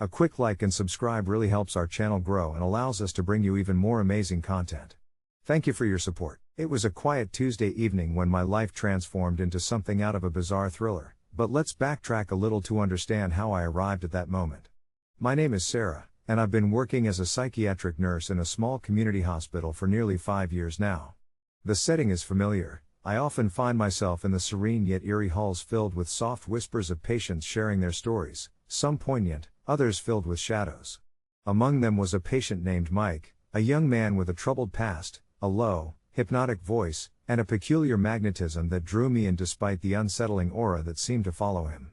A quick like and subscribe really helps our channel grow and allows us to bring you even more amazing content. Thank you for your support. It was a quiet Tuesday evening when my life transformed into something out of a bizarre thriller, but let's backtrack a little to understand how I arrived at that moment. My name is Sarah, and I've been working as a psychiatric nurse in a small community hospital for nearly 5 years now. The setting is familiar. I often find myself in the serene yet eerie halls filled with soft whispers of patients sharing their stories, some poignant, others filled with shadows. Among them was a patient named Mike, a young man with a troubled past, a low, hypnotic voice, and a peculiar magnetism that drew me in despite the unsettling aura that seemed to follow him.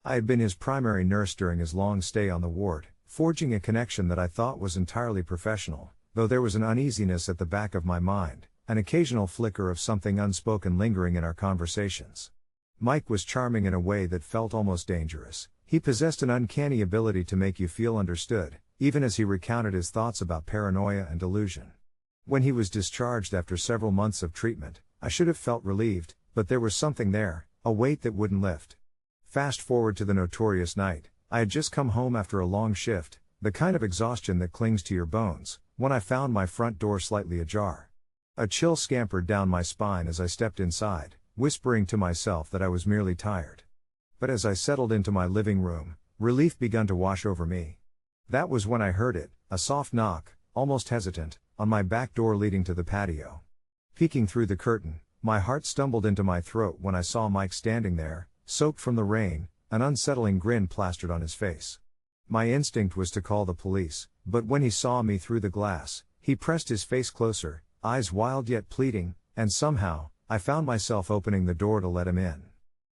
I had been his primary nurse during his long stay on the ward, forging a connection that I thought was entirely professional, though there was an uneasiness at the back of my mind, an occasional flicker of something unspoken lingering in our conversations. Mike was charming in a way that felt almost dangerous. He possessed an uncanny ability to make you feel understood, even as he recounted his thoughts about paranoia and delusion. When he was discharged after several months of treatment, I should have felt relieved, but there was something there, a weight that wouldn't lift. Fast forward to the notorious night. I had just come home after a long shift, the kind of exhaustion that clings to your bones, when I found my front door slightly ajar. A chill scampered down my spine as I stepped inside, whispering to myself that I was merely tired. But as I settled into my living room, relief began to wash over me. That was when I heard it, a soft knock, almost hesitant, on my back door leading to the patio. Peeking through the curtain, my heart stumbled into my throat when I saw Mike standing there, soaked from the rain, an unsettling grin plastered on his face. My instinct was to call the police, but when he saw me through the glass, he pressed his face closer, eyes wild yet pleading, and somehow, I found myself opening the door to let him in.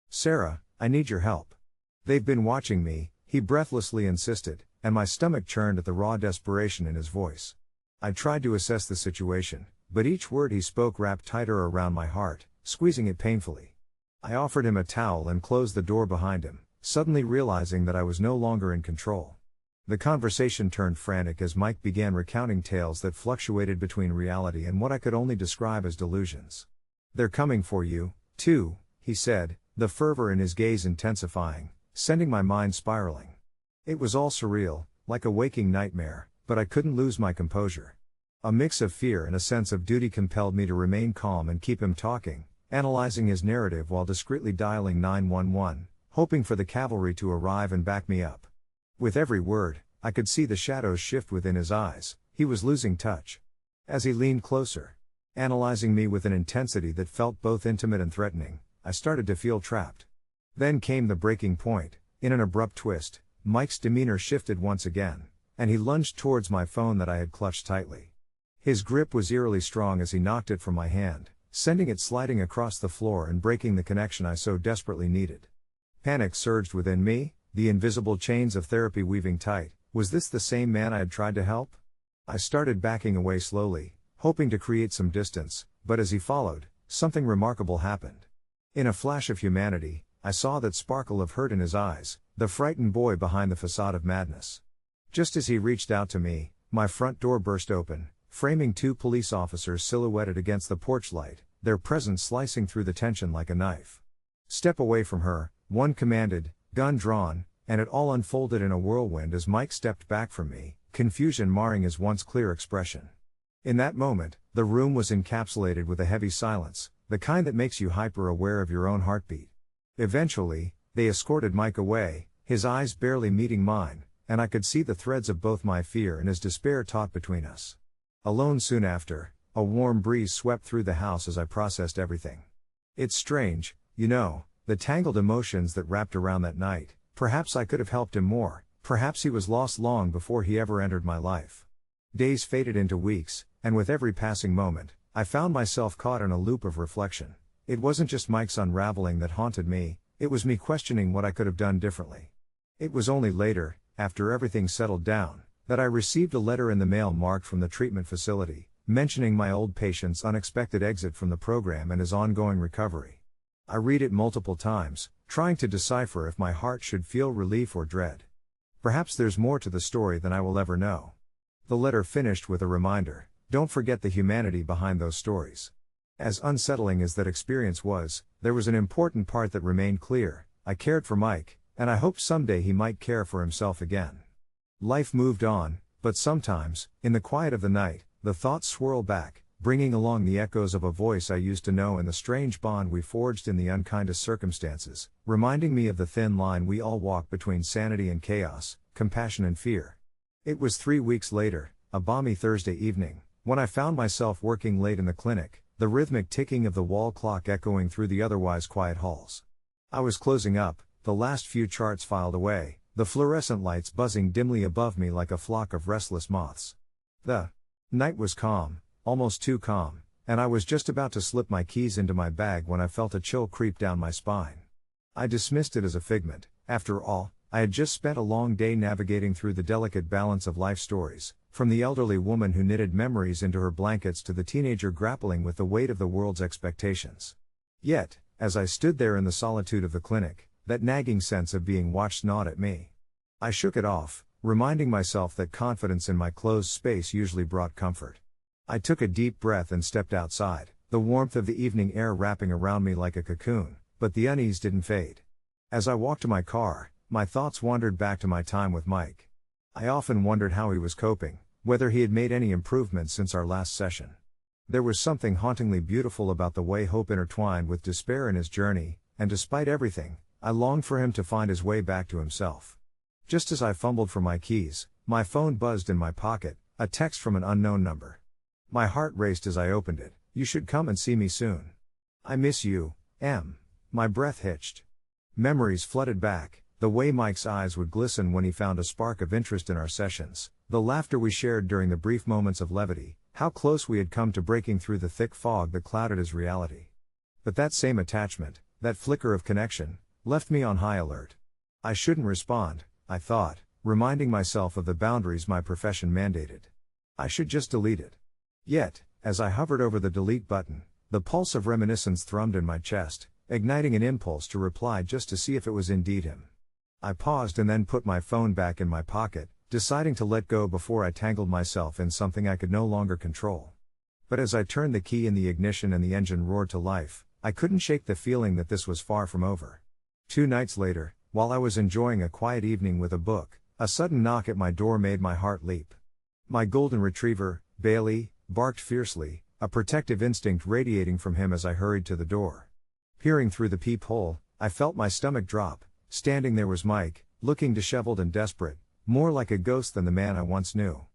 "Sarah, I need your help. They've been watching me," he breathlessly insisted, and my stomach churned at the raw desperation in his voice. I tried to assess the situation, but each word he spoke wrapped tighter around my heart, squeezing it painfully. I offered him a towel and closed the door behind him, suddenly realizing that I was no longer in control. The conversation turned frantic as Mike began recounting tales that fluctuated between reality and what I could only describe as delusions. "They're coming for you, too," he said, the fervor in his gaze intensifying, sending my mind spiraling. It was all surreal, like a waking nightmare, but I couldn't lose my composure. A mix of fear and a sense of duty compelled me to remain calm and keep him talking, analyzing his narrative while discreetly dialing 911, hoping for the cavalry to arrive and back me up. With every word, I could see the shadows shift within his eyes. He was losing touch. As he leaned closer, analyzing me with an intensity that felt both intimate and threatening, I started to feel trapped. Then came the breaking point. In an abrupt twist, Mike's demeanor shifted once again, and he lunged towards my phone that I had clutched tightly. His grip was eerily strong as he knocked it from my hand, sending it sliding across the floor and breaking the connection I so desperately needed. Panic surged within me, the invisible chains of therapy weaving tight. Was this the same man I had tried to help? I started backing away slowly, hoping to create some distance, but as he followed, something remarkable happened. In a flash of humanity, I saw that sparkle of hurt in his eyes, the frightened boy behind the facade of madness. Just as he reached out to me, my front door burst open, framing 2 police officers silhouetted against the porch light, their presence slicing through the tension like a knife. "Step away from her," one commanded, gun drawn, and it all unfolded in a whirlwind as Mike stepped back from me, confusion marring his once clear expression. In that moment, the room was encapsulated with a heavy silence, the kind that makes you hyper-aware of your own heartbeat. Eventually, they escorted Mike away, his eyes barely meeting mine, and I could see the threads of both my fear and his despair taut between us. Alone soon after, a warm breeze swept through the house as I processed everything. It's strange, the tangled emotions that wrapped around that night. Perhaps I could have helped him more, perhaps he was lost long before he ever entered my life. Days faded into weeks, and with every passing moment, I found myself caught in a loop of reflection. It wasn't just Mike's unraveling that haunted me, it was me questioning what I could have done differently. It was only later, after everything settled down, that I received a letter in the mail marked from the treatment facility, mentioning my old patient's unexpected exit from the program and his ongoing recovery. I read it multiple times, trying to decipher if my heart should feel relief or dread. Perhaps there's more to the story than I will ever know. The letter finished with a reminder: don't forget the humanity behind those stories. As unsettling as that experience was, there was an important part that remained clear: I cared for Mike, and I hoped someday he might care for himself again. Life moved on, but sometimes, in the quiet of the night, the thoughts swirl back, bringing along the echoes of a voice I used to know and the strange bond we forged in the unkindest circumstances, reminding me of the thin line we all walk between sanity and chaos, compassion and fear. It was 3 weeks later, a balmy Thursday evening, when I found myself working late in the clinic, the rhythmic ticking of the wall clock echoing through the otherwise quiet halls. I was closing up, the last few charts filed away, the fluorescent lights buzzing dimly above me like a flock of restless moths. The night was calm, almost too calm, and I was just about to slip my keys into my bag when I felt a chill creep down my spine. I dismissed it as a figment. After all, I had just spent a long day navigating through the delicate balance of life stories, from the elderly woman who knitted memories into her blankets to the teenager grappling with the weight of the world's expectations. Yet, as I stood there in the solitude of the clinic, that nagging sense of being watched gnawed at me. I shook it off, reminding myself that confidence in my closed space usually brought comfort. I took a deep breath and stepped outside, the warmth of the evening air wrapping around me like a cocoon, but the unease didn't fade. As I walked to my car, my thoughts wandered back to my time with Mike. I often wondered how he was coping, whether he had made any improvements since our last session. There was something hauntingly beautiful about the way hope intertwined with despair in his journey, and despite everything, I longed for him to find his way back to himself. Just as I fumbled for my keys, my phone buzzed in my pocket, a text from an unknown number. My heart raced as I opened it. "You should come and see me soon. I miss you, M." My breath hitched. Memories flooded back, the way Mike's eyes would glisten when he found a spark of interest in our sessions, the laughter we shared during the brief moments of levity, how close we had come to breaking through the thick fog that clouded his reality. But that same attachment, that flicker of connection, left me on high alert. I shouldn't respond, I thought, reminding myself of the boundaries my profession mandated. I should just delete it. Yet, as I hovered over the delete button, the pulse of reminiscence thrummed in my chest, igniting an impulse to reply just to see if it was indeed him. I paused and then put my phone back in my pocket, deciding to let go before I tangled myself in something I could no longer control. But as I turned the key in the ignition and the engine roared to life, I couldn't shake the feeling that this was far from over. 2 nights later, while I was enjoying a quiet evening with a book, a sudden knock at my door made my heart leap. My golden retriever, Bailey, barked fiercely, a protective instinct radiating from him as I hurried to the door. Peering through the peephole, I felt my stomach drop. Standing there was Mike, looking disheveled and desperate, more like a ghost than the man I once knew.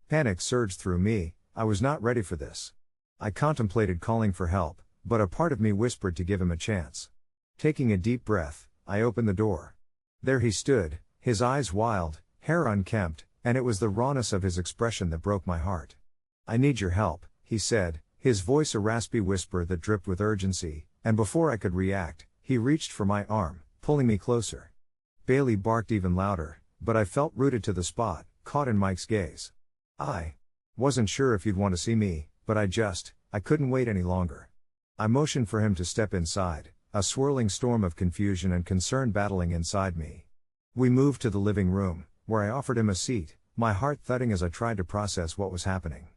Panic surged through me. I was not ready for this. I contemplated calling for help, but a part of me whispered to give him a chance. Taking a deep breath, I opened the door. There he stood, his eyes wild, hair unkempt, and it was the rawness of his expression that broke my heart. "I need your help," he said, his voice a raspy whisper that dripped with urgency, and before I could react, he reached for my arm, pulling me closer. Bailey barked even louder, but I felt rooted to the spot, caught in Mike's gaze. "I wasn't sure if you'd want to see me, but I couldn't wait any longer." I motioned for him to step inside, a swirling storm of confusion and concern battling inside me. We moved to the living room, where I offered him a seat, my heart thudding as I tried to process what was happening.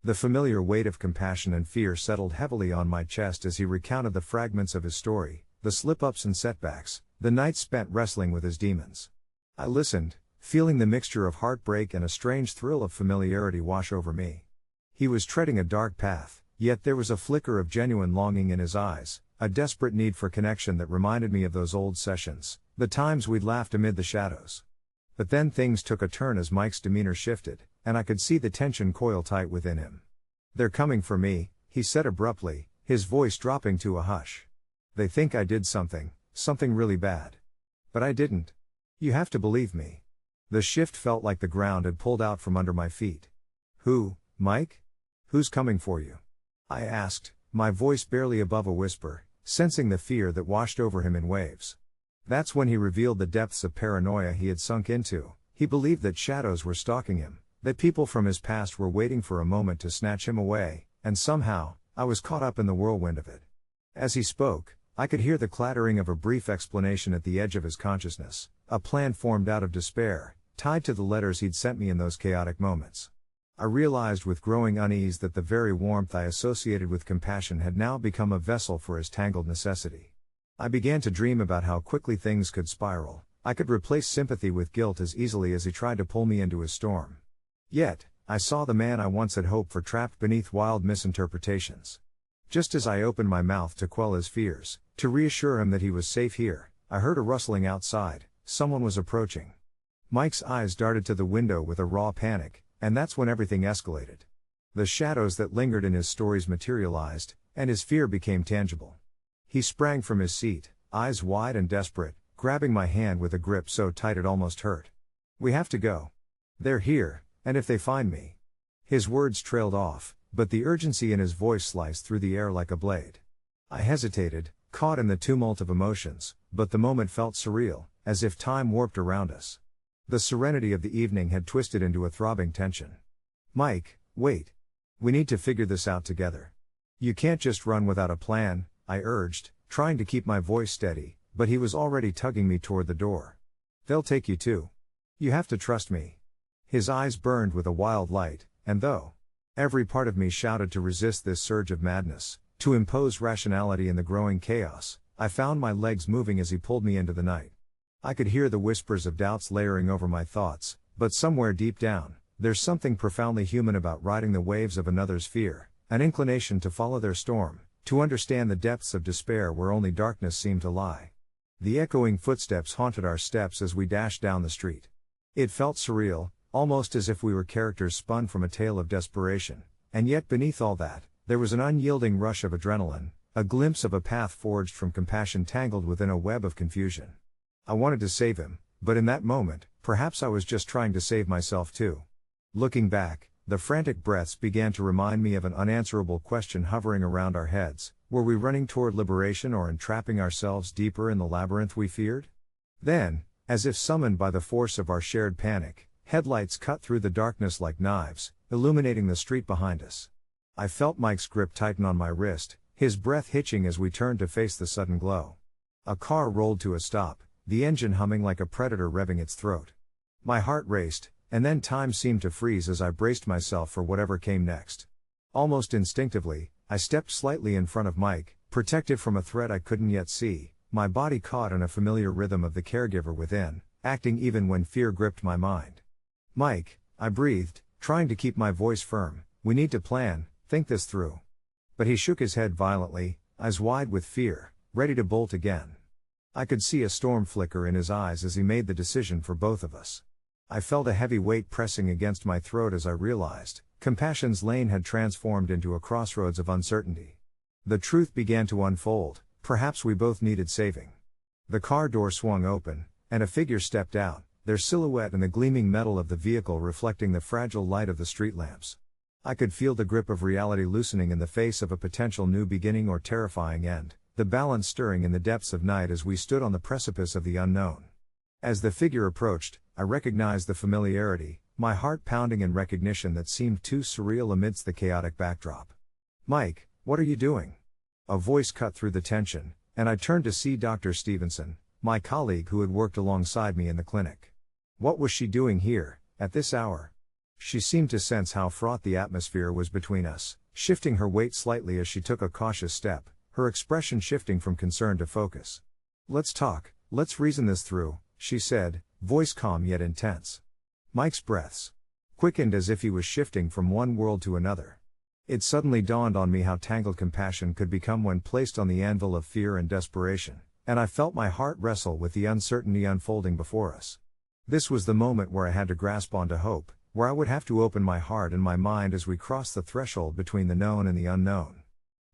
The familiar weight of compassion and fear settled heavily on my chest as he recounted the fragments of his story, the slip-ups and setbacks, the nights spent wrestling with his demons. I listened, feeling the mixture of heartbreak and a strange thrill of familiarity wash over me. He was treading a dark path, yet there was a flicker of genuine longing in his eyes, a desperate need for connection that reminded me of those old sessions, the times we'd laughed amid the shadows. But then things took a turn as Mike's demeanor shifted, and I could see the tension coil tight within him. "They're coming for me," he said abruptly, his voice dropping to a hush. "They think I did something really bad. But I didn't. You have to believe me." The shift felt like the ground had pulled out from under my feet. "Who, Mike? Who's coming for you?" I asked, my voice barely above a whisper, sensing the fear that washed over him in waves. That's when he revealed the depths of paranoia he had sunk into. He believed that shadows were stalking him, that people from his past were waiting for a moment to snatch him away, and somehow, I was caught up in the whirlwind of it. As he spoke, I could hear the clattering of a brief explanation at the edge of his consciousness, a plan formed out of despair, tied to the letters he'd sent me in those chaotic moments. I realized with growing unease that the very warmth I associated with compassion had now become a vessel for his tangled necessity. I began to dream about how quickly things could spiral. I could replace sympathy with guilt as easily as he tried to pull me into his storm. Yet, I saw the man I once had hoped for trapped beneath wild misinterpretations. Just as I opened my mouth to quell his fears, to reassure him that he was safe here, I heard a rustling outside. Someone was approaching. Mike's eyes darted to the window with a raw panic, and that's when everything escalated. The shadows that lingered in his stories materialized, and his fear became tangible. He sprang from his seat, eyes wide and desperate, grabbing my hand with a grip so tight it almost hurt. "We have to go. They're here, and if they find me." His words trailed off, but the urgency in his voice sliced through the air like a blade. I hesitated, caught in the tumult of emotions, but the moment felt surreal, as if time warped around us. The serenity of the evening had twisted into a throbbing tension. "Mike, wait. We need to figure this out together. You can't just run without a plan," I urged, trying to keep my voice steady, but he was already tugging me toward the door. "They'll take you too. You have to trust me." His eyes burned with a wild light, and though every part of me shouted to resist this surge of madness, to impose rationality in the growing chaos, I found my legs moving as he pulled me into the night. I could hear the whispers of doubts layering over my thoughts, but somewhere deep down, there's something profoundly human about riding the waves of another's fear, an inclination to follow their storm, to understand the depths of despair where only darkness seemed to lie. The echoing footsteps haunted our steps as we dashed down the street. It felt surreal, almost as if we were characters spun from a tale of desperation, and yet beneath all that, there was an unyielding rush of adrenaline, a glimpse of a path forged from compassion tangled within a web of confusion. I wanted to save him, but in that moment, perhaps I was just trying to save myself too. Looking back, the frantic breaths began to remind me of an unanswerable question hovering around our heads: were we running toward liberation or entrapping ourselves deeper in the labyrinth we feared? Then, as if summoned by the force of our shared panic, headlights cut through the darkness like knives, illuminating the street behind us. I felt Mike's grip tighten on my wrist, his breath hitching as we turned to face the sudden glow. A car rolled to a stop, the engine humming like a predator revving its throat. My heart raced, and then time seemed to freeze as I braced myself for whatever came next. Almost instinctively, I stepped slightly in front of Mike, protected from a threat I couldn't yet see, my body caught in a familiar rhythm of the caregiver within, acting even when fear gripped my mind. "Mike," I breathed, trying to keep my voice firm, "we need to plan, think this through." But he shook his head violently, eyes wide with fear, ready to bolt again. I could see a storm flicker in his eyes as he made the decision for both of us. I felt a heavy weight pressing against my throat as I realized, compassion's lane had transformed into a crossroads of uncertainty. The truth began to unfold: perhaps we both needed saving. The car door swung open, and a figure stepped out, their silhouette in the gleaming metal of the vehicle reflecting the fragile light of the street lamps. I could feel the grip of reality loosening in the face of a potential new beginning or terrifying end, the balance stirring in the depths of night as we stood on the precipice of the unknown. As the figure approached, I recognized the familiarity, my heart pounding in recognition that seemed too surreal amidst the chaotic backdrop. "Mike, what are you doing?" A voice cut through the tension, and I turned to see Dr. Stevenson, my colleague who had worked alongside me in the clinic. What was she doing here, at this hour? She seemed to sense how fraught the atmosphere was between us, shifting her weight slightly as she took a cautious step, her expression shifting from concern to focus. "Let's talk, let's reason this through," she said, voice calm yet intense. Mike's breaths quickened as if he was shifting from one world to another. It suddenly dawned on me how tangled compassion could become when placed on the anvil of fear and desperation, and I felt my heart wrestle with the uncertainty unfolding before us. This was the moment where I had to grasp onto hope, where I would have to open my heart and my mind as we crossed the threshold between the known and the unknown.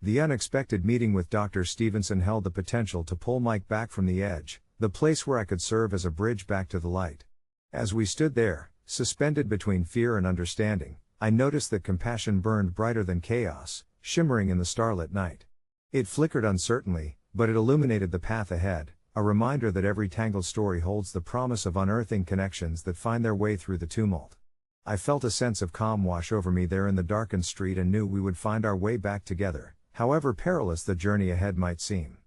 The unexpected meeting with Dr. Stevenson held the potential to pull Mike back from the edge, the place where I could serve as a bridge back to the light. As we stood there, suspended between fear and understanding, I noticed that compassion burned brighter than chaos, shimmering in the starlit night. It flickered uncertainly, but it illuminated the path ahead, a reminder that every tangled story holds the promise of unearthing connections that find their way through the tumult. I felt a sense of calm wash over me there in the darkened street and knew we would find our way back together, however perilous the journey ahead might seem.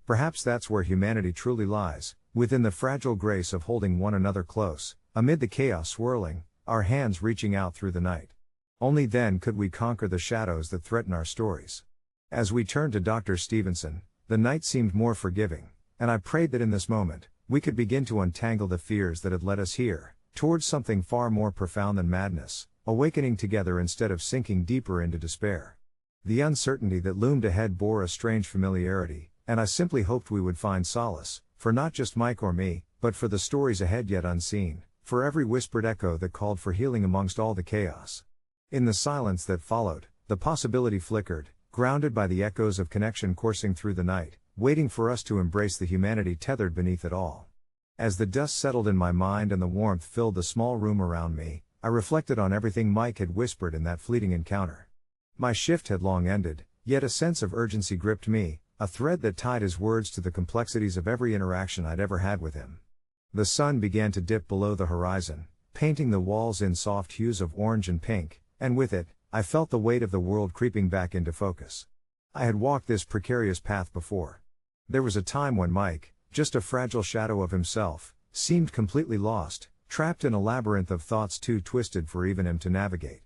Perhaps that's where humanity truly lies, within the fragile grace of holding one another close, amid the chaos swirling, our hands reaching out through the night. Only then could we conquer the shadows that threaten our stories. As we turned to Dr. Stevenson, the night seemed more forgiving, and I prayed that in this moment, we could begin to untangle the fears that had led us here, towards something far more profound than madness, awakening together instead of sinking deeper into despair. The uncertainty that loomed ahead bore a strange familiarity, and I simply hoped we would find solace, for not just Mike or me, but for the stories ahead yet unseen, for every whispered echo that called for healing amongst all the chaos. In the silence that followed, the possibility flickered, grounded by the echoes of connection coursing through the night, waiting for us to embrace the humanity tethered beneath it all. As the dust settled in my mind and the warmth filled the small room around me, I reflected on everything Mike had whispered in that fleeting encounter. My shift had long ended, yet a sense of urgency gripped me, a thread that tied his words to the complexities of every interaction I'd ever had with him. The sun began to dip below the horizon, painting the walls in soft hues of orange and pink, and with it, I felt the weight of the world creeping back into focus. I had walked this precarious path before. There was a time when Mike, just a fragile shadow of himself, seemed completely lost, trapped in a labyrinth of thoughts too twisted for even him to navigate.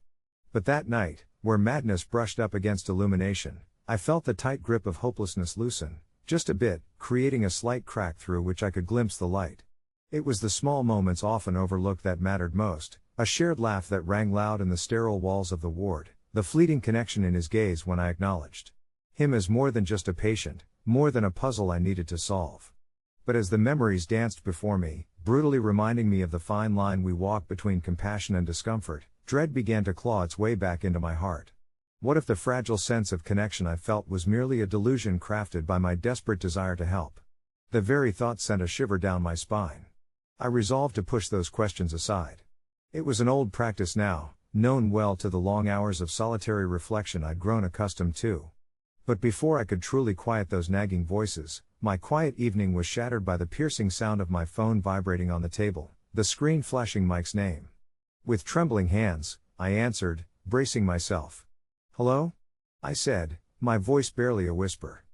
But that night, where madness brushed up against illumination, I felt the tight grip of hopelessness loosen, just a bit, creating a slight crack through which I could glimpse the light. It was the small moments often overlooked that mattered most, a shared laugh that rang loud in the sterile walls of the ward, the fleeting connection in his gaze when I acknowledged him as more than just a patient, more than a puzzle I needed to solve. But as the memories danced before me, brutally reminding me of the fine line we walk between compassion and discomfort, dread began to claw its way back into my heart. What if the fragile sense of connection I felt was merely a delusion crafted by my desperate desire to help? The very thought sent a shiver down my spine. I resolved to push those questions aside. It was an old practice now, known well to the long hours of solitary reflection I'd grown accustomed to. But before I could truly quiet those nagging voices, my quiet evening was shattered by the piercing sound of my phone vibrating on the table, the screen flashing Mike's name. With trembling hands, I answered, bracing myself. "Hello?" I said, my voice barely a whisper.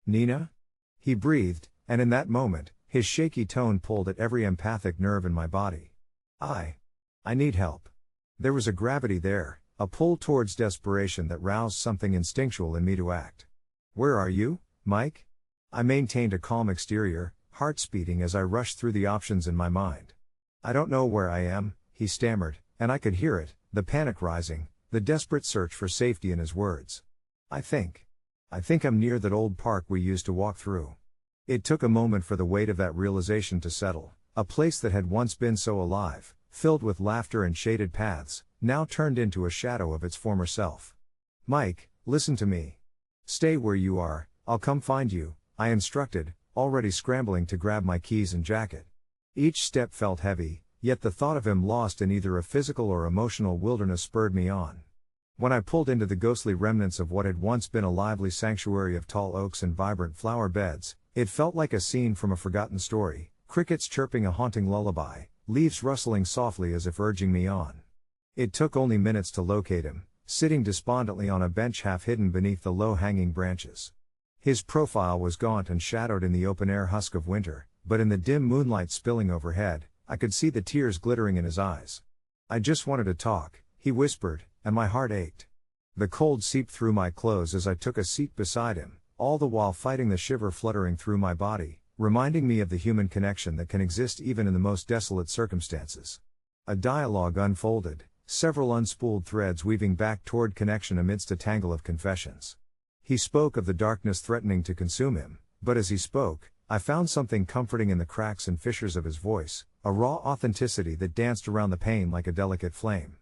"Nina?" He breathed, and in that moment, his shaky tone pulled at every empathic nerve in my body. I need help." There was a gravity there, a pull towards desperation that roused something instinctual in me to act. "Where are you, Mike?" I maintained a calm exterior, heart beating as I rushed through the options in my mind. "I don't know where I am," he stammered, and I could hear it, the panic rising, the desperate search for safety in his words. I think I'm near that old park we used to walk through." It took a moment for the weight of that realization to settle, a place that had once been so alive, filled with laughter and shaded paths, now turned into a shadow of its former self. "Mike, listen to me. Stay where you are, I'll come find you," I instructed, already scrambling to grab my keys and jacket. Each step felt heavy, yet the thought of him lost in either a physical or emotional wilderness spurred me on. When I pulled into the ghostly remnants of what had once been a lively sanctuary of tall oaks and vibrant flower beds, it felt like a scene from a forgotten story, crickets chirping a haunting lullaby, leaves rustling softly as if urging me on. It took only minutes to locate him, sitting despondently on a bench half hidden beneath the low-hanging branches. His profile was gaunt and shadowed in the open-air husk of winter, but in the dim moonlight spilling overhead, I could see the tears glittering in his eyes. "I just wanted to talk," he whispered, and my heart ached. The cold seeped through my clothes as I took a seat beside him, all the while fighting the shiver fluttering through my body, reminding me of the human connection that can exist even in the most desolate circumstances. A dialogue unfolded, several unspooled threads weaving back toward connection amidst a tangle of confessions. He spoke of the darkness threatening to consume him, but as he spoke, I found something comforting in the cracks and fissures of his voice, a raw authenticity that danced around the pain like a delicate flame.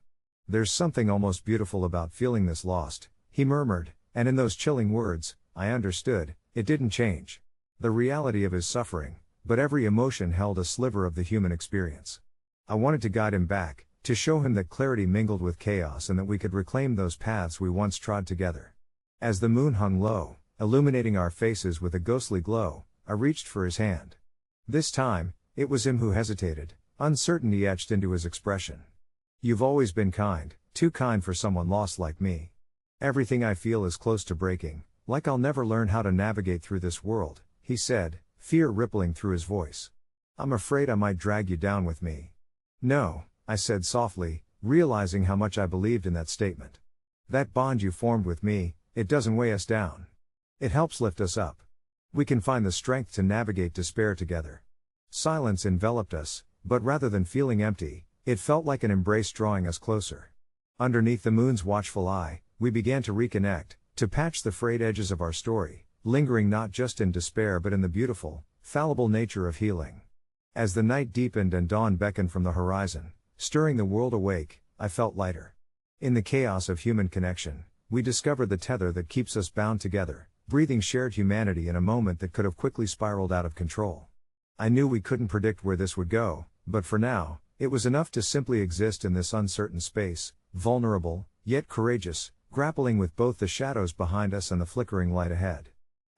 "There's something almost beautiful about feeling this lost," he murmured, and in those chilling words, I understood, it didn't change the reality of his suffering, but every emotion held a sliver of the human experience. I wanted to guide him back, to show him that clarity mingled with chaos and that we could reclaim those paths we once trod together. As the moon hung low, illuminating our faces with a ghostly glow, I reached for his hand. This time, it was him who hesitated, uncertainty etched into his expression. "You've always been kind, too kind for someone lost like me. Everything I feel is close to breaking, like I'll never learn how to navigate through this world," he said, fear rippling through his voice. "I'm afraid I might drag you down with me." "No," I said softly, realizing how much I believed in that statement. "That bond you formed with me, it doesn't weigh us down. It helps lift us up. We can find the strength to navigate despair together." Silence enveloped us, but rather than feeling empty, it felt like an embrace drawing us closer. Underneath the moon's watchful eye, we began to reconnect, to patch the frayed edges of our story, lingering not just in despair but in the beautiful, fallible nature of healing. As the night deepened and dawn beckoned from the horizon, stirring the world awake, I felt lighter. In the chaos of human connection, we discovered the tether that keeps us bound together, breathing shared humanity in a moment that could have quickly spiraled out of control. I knew we couldn't predict where this would go, but for now, it was enough to simply exist in this uncertain space, vulnerable, yet courageous, grappling with both the shadows behind us and the flickering light ahead.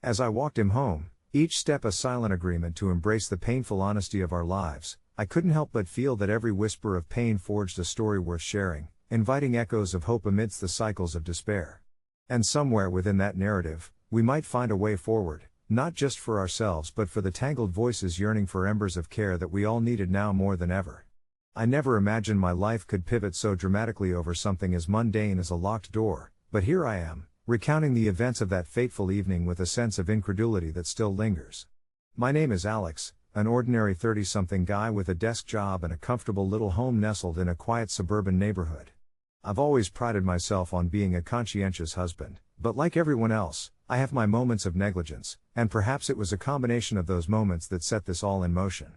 As I walked him home, each step a silent agreement to embrace the painful honesty of our lives, I couldn't help but feel that every whisper of pain forged a story worth sharing, inviting echoes of hope amidst the cycles of despair. And somewhere within that narrative, we might find a way forward, not just for ourselves but for the tangled voices yearning for embers of care that we all needed now more than ever. I never imagined my life could pivot so dramatically over something as mundane as a locked door, but here I am, recounting the events of that fateful evening with a sense of incredulity that still lingers. My name is Alex, an ordinary 30-something guy with a desk job and a comfortable little home nestled in a quiet suburban neighborhood. I've always prided myself on being a conscientious husband, but like everyone else, I have my moments of negligence, and perhaps it was a combination of those moments that set this all in motion.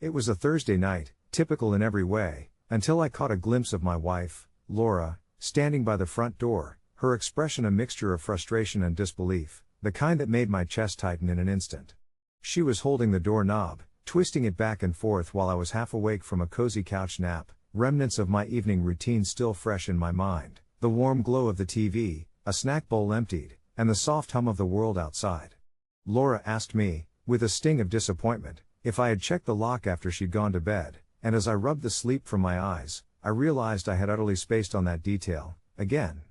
It was a Thursday night, typical in every way, until I caught a glimpse of my wife, Laura, standing by the front door, her expression a mixture of frustration and disbelief, the kind that made my chest tighten in an instant. She was holding the doorknob, twisting it back and forth while I was half awake from a cozy couch nap, remnants of my evening routine still fresh in my mind, the warm glow of the TV, a snack bowl emptied, and the soft hum of the world outside. Laura asked me, with a sting of disappointment, if I had checked the lock after she'd gone to bed, and as I rubbed the sleep from my eyes, I realized I had utterly spaced on that detail, again.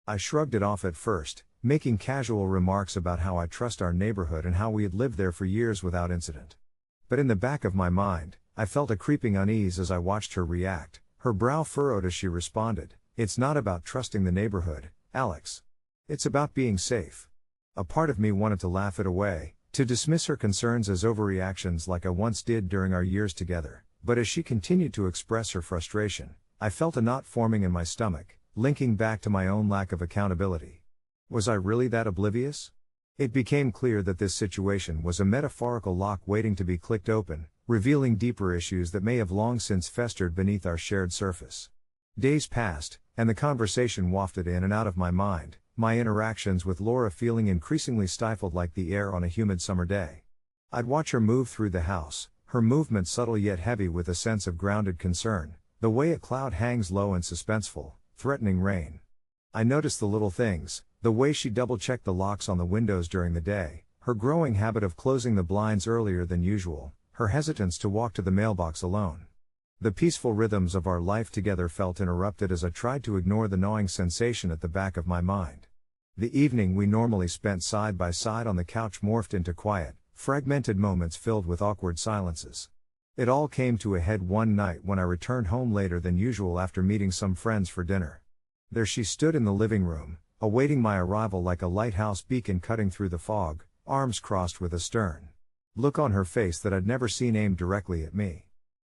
I shrugged it off at first, making casual remarks about how I trust our neighborhood and how we had lived there for years without incident. But in the back of my mind, I felt a creeping unease as I watched her react, her brow furrowed as she responded, "It's not about trusting the neighborhood, Alex. It's about being safe." A part of me wanted to laugh it away, to dismiss her concerns as overreactions like I once did during our years together, but as she continued to express her frustration, I felt a knot forming in my stomach, linking back to my own lack of accountability. Was I really that oblivious? It became clear that this situation was a metaphorical lock waiting to be clicked open, revealing deeper issues that may have long since festered beneath our shared surface. Days passed, and the conversation wafted in and out of my mind, my interactions with Laura feeling increasingly stifled like the air on a humid summer day. I'd watch her move through the house, her movement subtle yet heavy with a sense of grounded concern, the way a cloud hangs low and suspenseful, threatening rain. I noticed the little things, the way she double-checked the locks on the windows during the day, her growing habit of closing the blinds earlier than usual, her hesitance to walk to the mailbox alone. The peaceful rhythms of our life together felt interrupted as I tried to ignore the gnawing sensation at the back of my mind. The evening we normally spent side by side on the couch morphed into quiet, fragmented moments filled with awkward silences. It all came to a head one night when I returned home later than usual after meeting some friends for dinner. There she stood in the living room, awaiting my arrival like a lighthouse beacon cutting through the fog, arms crossed with a stern look on her face that I'd never seen aimed directly at me.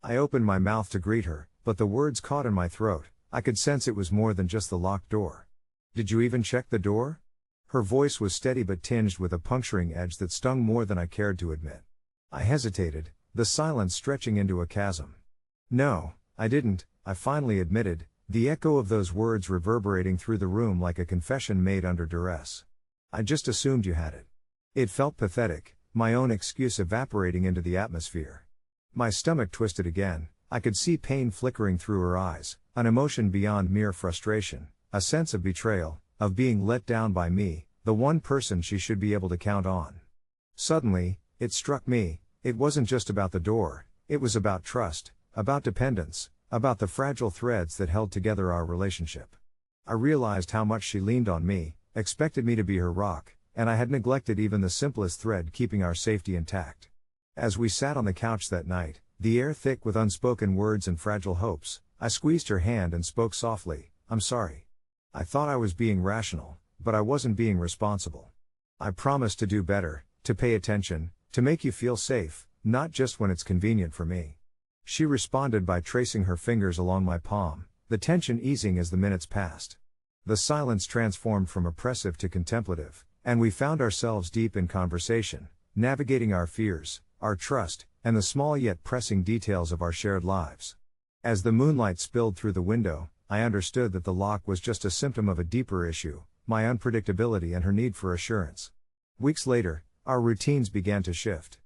I opened my mouth to greet her, but the words caught in my throat. I could sense it was more than just the locked door. "Did you even check the door?" Her voice was steady but tinged with a puncturing edge that stung more than I cared to admit. I hesitated, the silence stretching into a chasm. "No, I didn't," I finally admitted, the echo of those words reverberating through the room like a confession made under duress. "I just assumed you had it." It felt pathetic, my own excuse evaporating into the atmosphere. My stomach twisted again, I could see pain flickering through her eyes, an emotion beyond mere frustration, a sense of betrayal, of being let down by me, the one person she should be able to count on. Suddenly, it struck me, it wasn't just about the door, it was about trust, about dependence, about the fragile threads that held together our relationship. I realized how much she leaned on me, expected me to be her rock, and I had neglected even the simplest thread keeping our safety intact. As we sat on the couch that night, the air thick with unspoken words and fragile hopes, I squeezed her hand and spoke softly, "I'm sorry. I thought I was being rational, but I wasn't being responsible. I promised to do better, to pay attention, to make you feel safe, not just when it's convenient for me. She responded by tracing her fingers along my palm, the tension easing as the minutes passed. The silence transformed from oppressive to contemplative, and we found ourselves deep in conversation, navigating our fears, our trust, and the small yet pressing details of our shared lives. As the moonlight spilled through the window, I understood that the lock was just a symptom of a deeper issue, my unpredictability and her need for assurance. Weeks later, our routines began to shift.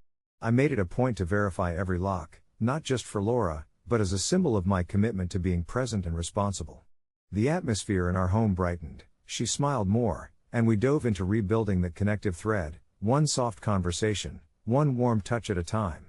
I made it a point to verify every lock, not just for Laura, but as a symbol of my commitment to being present and responsible. The atmosphere in our home brightened, she smiled more, and we dove into rebuilding that connective thread, one soft conversation, one warm touch at a time.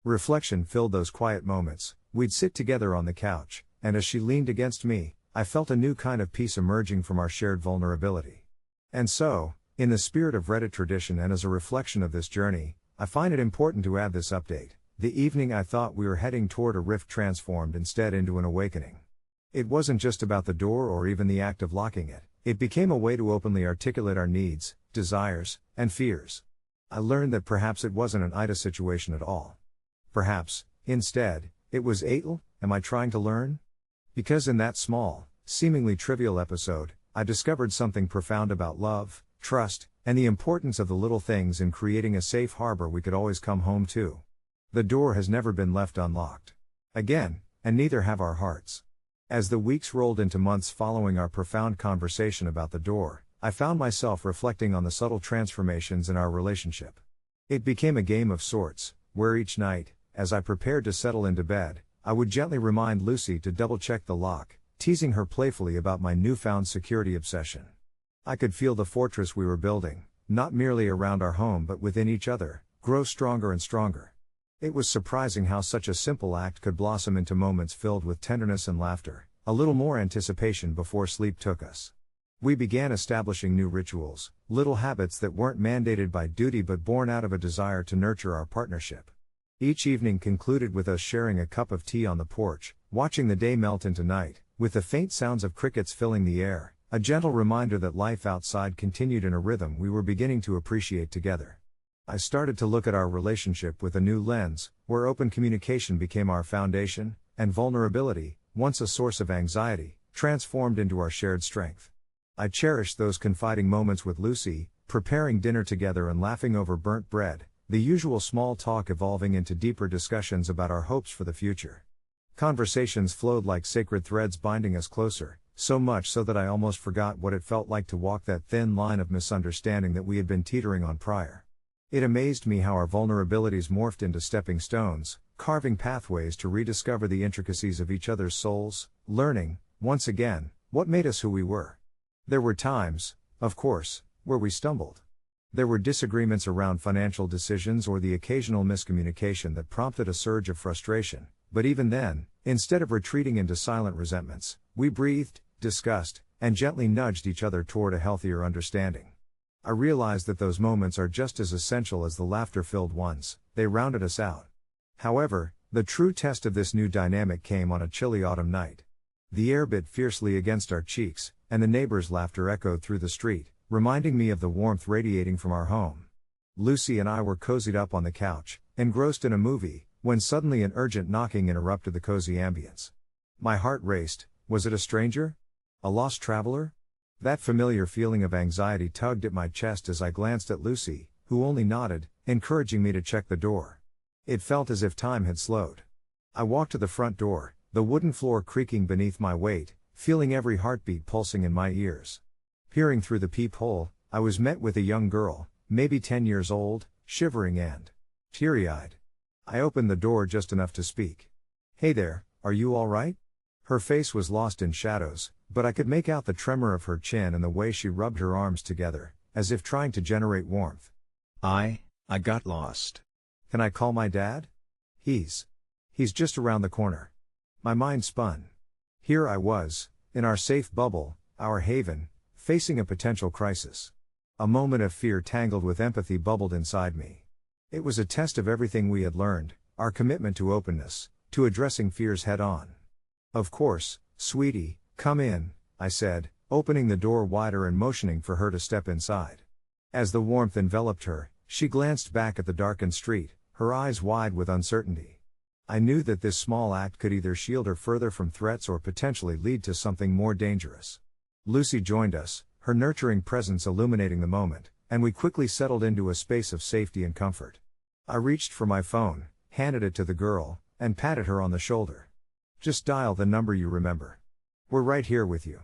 Reflection filled those quiet moments. We'd sit together on the couch, and as she leaned against me, I felt a new kind of peace emerging from our shared vulnerability. And so, in the spirit of Reddit tradition and as a reflection of this journey, I find it important to add this update. The evening I thought we were heading toward a rift transformed instead into an awakening. It wasn't just about the door or even the act of locking it, it became a way to openly articulate our needs, desires, and fears. I learned that perhaps it wasn't an AITA situation at all. Perhaps, instead, it was AITA, am I trying to learn? Because in that small, seemingly trivial episode, I discovered something profound about love, trust, and the importance of the little things in creating a safe harbor we could always come home to. The door has never been left unlocked. Again, and neither have our hearts. As the weeks rolled into months following our profound conversation about the door, I found myself reflecting on the subtle transformations in our relationship. It became a game of sorts, where each night, as I prepared to settle into bed, I would gently remind Lucy to double-check the lock, teasing her playfully about my newfound security obsession. I could feel the fortress we were building, not merely around our home but within each other, grow stronger and stronger. It was surprising how such a simple act could blossom into moments filled with tenderness and laughter, a little more anticipation before sleep took us. We began establishing new rituals, little habits that weren't mandated by duty but born out of a desire to nurture our partnership. Each evening concluded with us sharing a cup of tea on the porch, watching the day melt into night, with the faint sounds of crickets filling the air, a gentle reminder that life outside continued in a rhythm we were beginning to appreciate together. I started to look at our relationship with a new lens, where open communication became our foundation, and vulnerability, once a source of anxiety, transformed into our shared strength. I cherished those confiding moments with Lucy, preparing dinner together and laughing over burnt bread, the usual small talk evolving into deeper discussions about our hopes for the future. Conversations flowed like sacred threads binding us closer, so much so that I almost forgot what it felt like to walk that thin line of misunderstanding that we had been teetering on prior. It amazed me how our vulnerabilities morphed into stepping stones, carving pathways to rediscover the intricacies of each other's souls, learning, once again, what made us who we were. There were times, of course, where we stumbled. There were disagreements around financial decisions or the occasional miscommunication that prompted a surge of frustration, but even then, instead of retreating into silent resentments, we breathed, discussed, and gently nudged each other toward a healthier understanding. I realized that those moments are just as essential as the laughter-filled ones, they rounded us out. However, the true test of this new dynamic came on a chilly autumn night. The air bit fiercely against our cheeks, and the neighbors' laughter echoed through the street, reminding me of the warmth radiating from our home. Lucy and I were cozied up on the couch, engrossed in a movie, when suddenly an urgent knocking interrupted the cozy ambience. My heart raced. Was it a stranger? A lost traveler? That familiar feeling of anxiety tugged at my chest as I glanced at Lucy, who only nodded, encouraging me to check the door. It felt as if time had slowed. I walked to the front door, the wooden floor creaking beneath my weight, feeling every heartbeat pulsing in my ears. Peering through the peephole, I was met with a young girl, maybe 10 years old, shivering and teary-eyed. I opened the door just enough to speak. "Hey there, are you all right?" Her face was lost in shadows, but I could make out the tremor of her chin and the way she rubbed her arms together, as if trying to generate warmth. I got lost. Can I call my dad? He's just around the corner." My mind spun. Here I was, in our safe bubble, our haven, facing a potential crisis. A moment of fear tangled with empathy bubbled inside me. It was a test of everything we had learned, our commitment to openness, to addressing fears head-on. "Of course, sweetie, come in," I said, opening the door wider and motioning for her to step inside. As the warmth enveloped her, she glanced back at the darkened street, her eyes wide with uncertainty. I knew that this small act could either shield her further from threats or potentially lead to something more dangerous. Lucy joined us, her nurturing presence illuminating the moment, and we quickly settled into a space of safety and comfort. I reached for my phone, handed it to the girl, and patted her on the shoulder. "Just dial the number you remember. We're right here with you."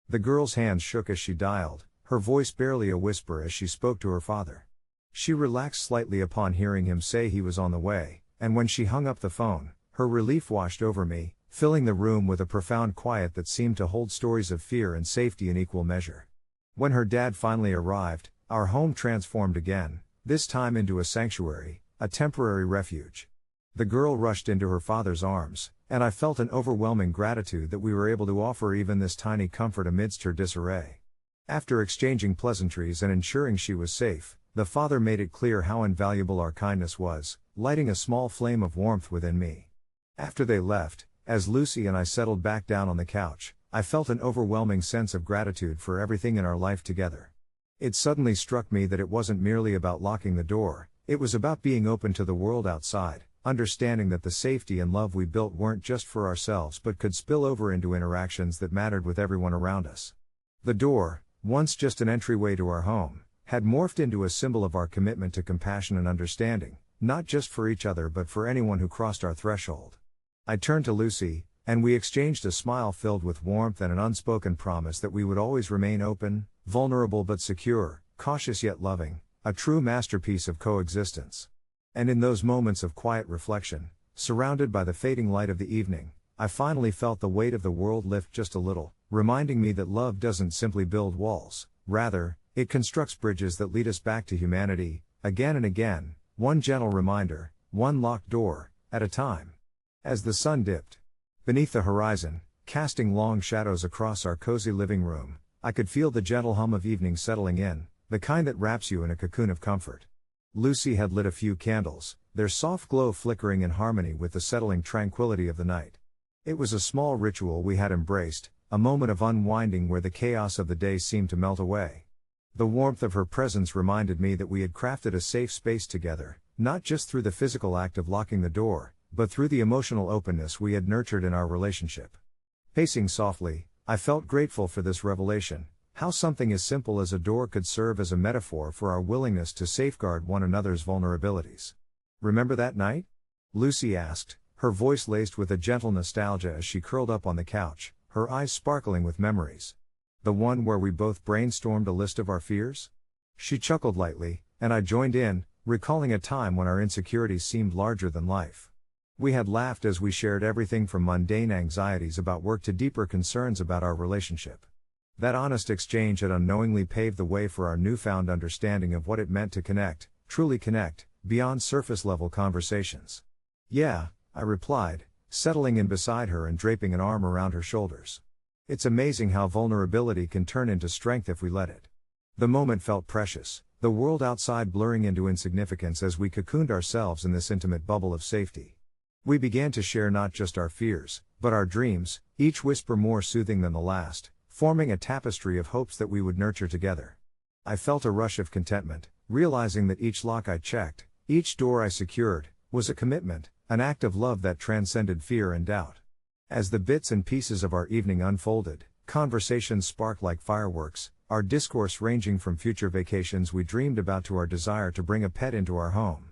The girl's hands shook as she dialed, her voice barely a whisper as she spoke to her father. She relaxed slightly upon hearing him say he was on the way, and when she hung up the phone, her relief washed over me, filling the room with a profound quiet that seemed to hold stories of fear and safety in equal measure. When her dad finally arrived, our home transformed again, this time into a sanctuary, a temporary refuge. The girl rushed into her father's arms, and I felt an overwhelming gratitude that we were able to offer even this tiny comfort amidst her disarray. After exchanging pleasantries and ensuring she was safe, the father made it clear how invaluable our kindness was, lighting a small flame of warmth within me. After they left, as Lucy and I settled back down on the couch, I felt an overwhelming sense of gratitude for everything in our life together. It suddenly struck me that it wasn't merely about locking the door, it was about being open to the world outside, understanding that the safety and love we built weren't just for ourselves but could spill over into interactions that mattered with everyone around us. The door, once just an entryway to our home, had morphed into a symbol of our commitment to compassion and understanding, not just for each other but for anyone who crossed our threshold. I turned to Lucy, and we exchanged a smile filled with warmth and an unspoken promise that we would always remain open, vulnerable but secure, cautious yet loving, a true masterpiece of coexistence. And in those moments of quiet reflection, surrounded by the fading light of the evening, I finally felt the weight of the world lift just a little, reminding me that love doesn't simply build walls, rather, it constructs bridges that lead us back to humanity, again and again, one gentle reminder, one locked door, at a time. As the sun dipped beneath the horizon, casting long shadows across our cozy living room, I could feel the gentle hum of evening settling in, the kind that wraps you in a cocoon of comfort. Lucy had lit a few candles, their soft glow flickering in harmony with the settling tranquility of the night. It was a small ritual we had embraced, a moment of unwinding where the chaos of the day seemed to melt away. The warmth of her presence reminded me that we had crafted a safe space together, not just through the physical act of locking the door, but through the emotional openness we had nurtured in our relationship. Pacing softly, I felt grateful for this revelation, how something as simple as a door could serve as a metaphor for our willingness to safeguard one another's vulnerabilities. "Remember that night?" Lucy asked, her voice laced with a gentle nostalgia as she curled up on the couch, her eyes sparkling with memories. "The one where we both brainstormed a list of our fears?" She chuckled lightly, and I joined in, recalling a time when our insecurities seemed larger than life. We had laughed as we shared everything from mundane anxieties about work to deeper concerns about our relationship. That honest exchange had unknowingly paved the way for our newfound understanding of what it meant to connect, truly connect, beyond surface-level conversations. "Yeah," I replied, settling in beside her and draping an arm around her shoulders. "It's amazing how vulnerability can turn into strength if we let it." The moment felt precious, the world outside blurring into insignificance as we cocooned ourselves in this intimate bubble of safety. We began to share not just our fears, but our dreams, each whisper more soothing than the last, forming a tapestry of hopes that we would nurture together. I felt a rush of contentment, realizing that each lock I checked, each door I secured, was a commitment, an act of love that transcended fear and doubt. As the bits and pieces of our evening unfolded, conversations sparked like fireworks, our discourse ranging from future vacations we dreamed about to our desire to bring a pet into our home.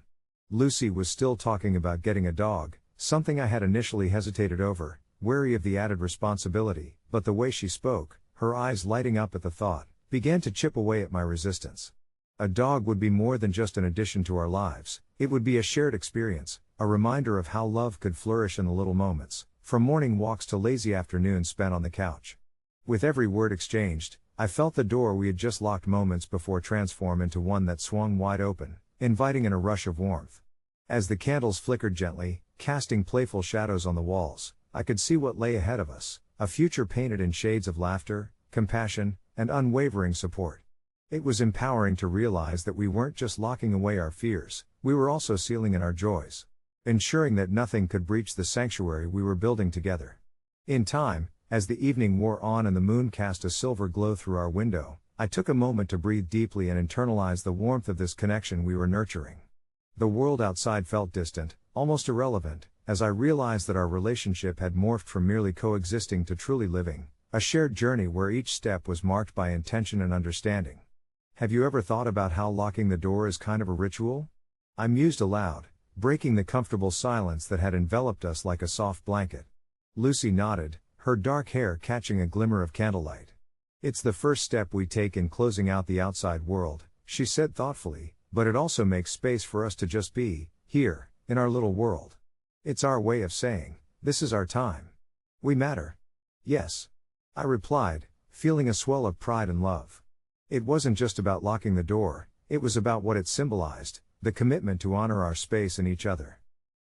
Lucy was still talking about getting a dog, something I had initially hesitated over, wary of the added responsibility, but the way she spoke, her eyes lighting up at the thought, began to chip away at my resistance. A dog would be more than just an addition to our lives, it would be a shared experience, a reminder of how love could flourish in the little moments, from morning walks to lazy afternoons spent on the couch. With every word exchanged, I felt the door we had just locked moments before transform into one that swung wide open, inviting in a rush of warmth. As the candles flickered gently, casting playful shadows on the walls, I could see what lay ahead of us, a future painted in shades of laughter, compassion, and unwavering support. It was empowering to realize that we weren't just locking away our fears, we were also sealing in our joys, ensuring that nothing could breach the sanctuary we were building together. In time, as the evening wore on and the moon cast a silver glow through our window, I took a moment to breathe deeply and internalize the warmth of this connection we were nurturing. The world outside felt distant, almost irrelevant, as I realized that our relationship had morphed from merely coexisting to truly living, a shared journey where each step was marked by intention and understanding. Have you ever thought about how locking the door is kind of a ritual? I mused aloud, breaking the comfortable silence that had enveloped us like a soft blanket. Lucy nodded, her dark hair catching a glimmer of candlelight. It's the first step we take in closing out the outside world, she said thoughtfully, but it also makes space for us to just be, here, in our little world. It's our way of saying, this is our time. We matter. Yes. I replied, feeling a swell of pride and love. It wasn't just about locking the door, it was about what it symbolized, the commitment to honor our space and each other.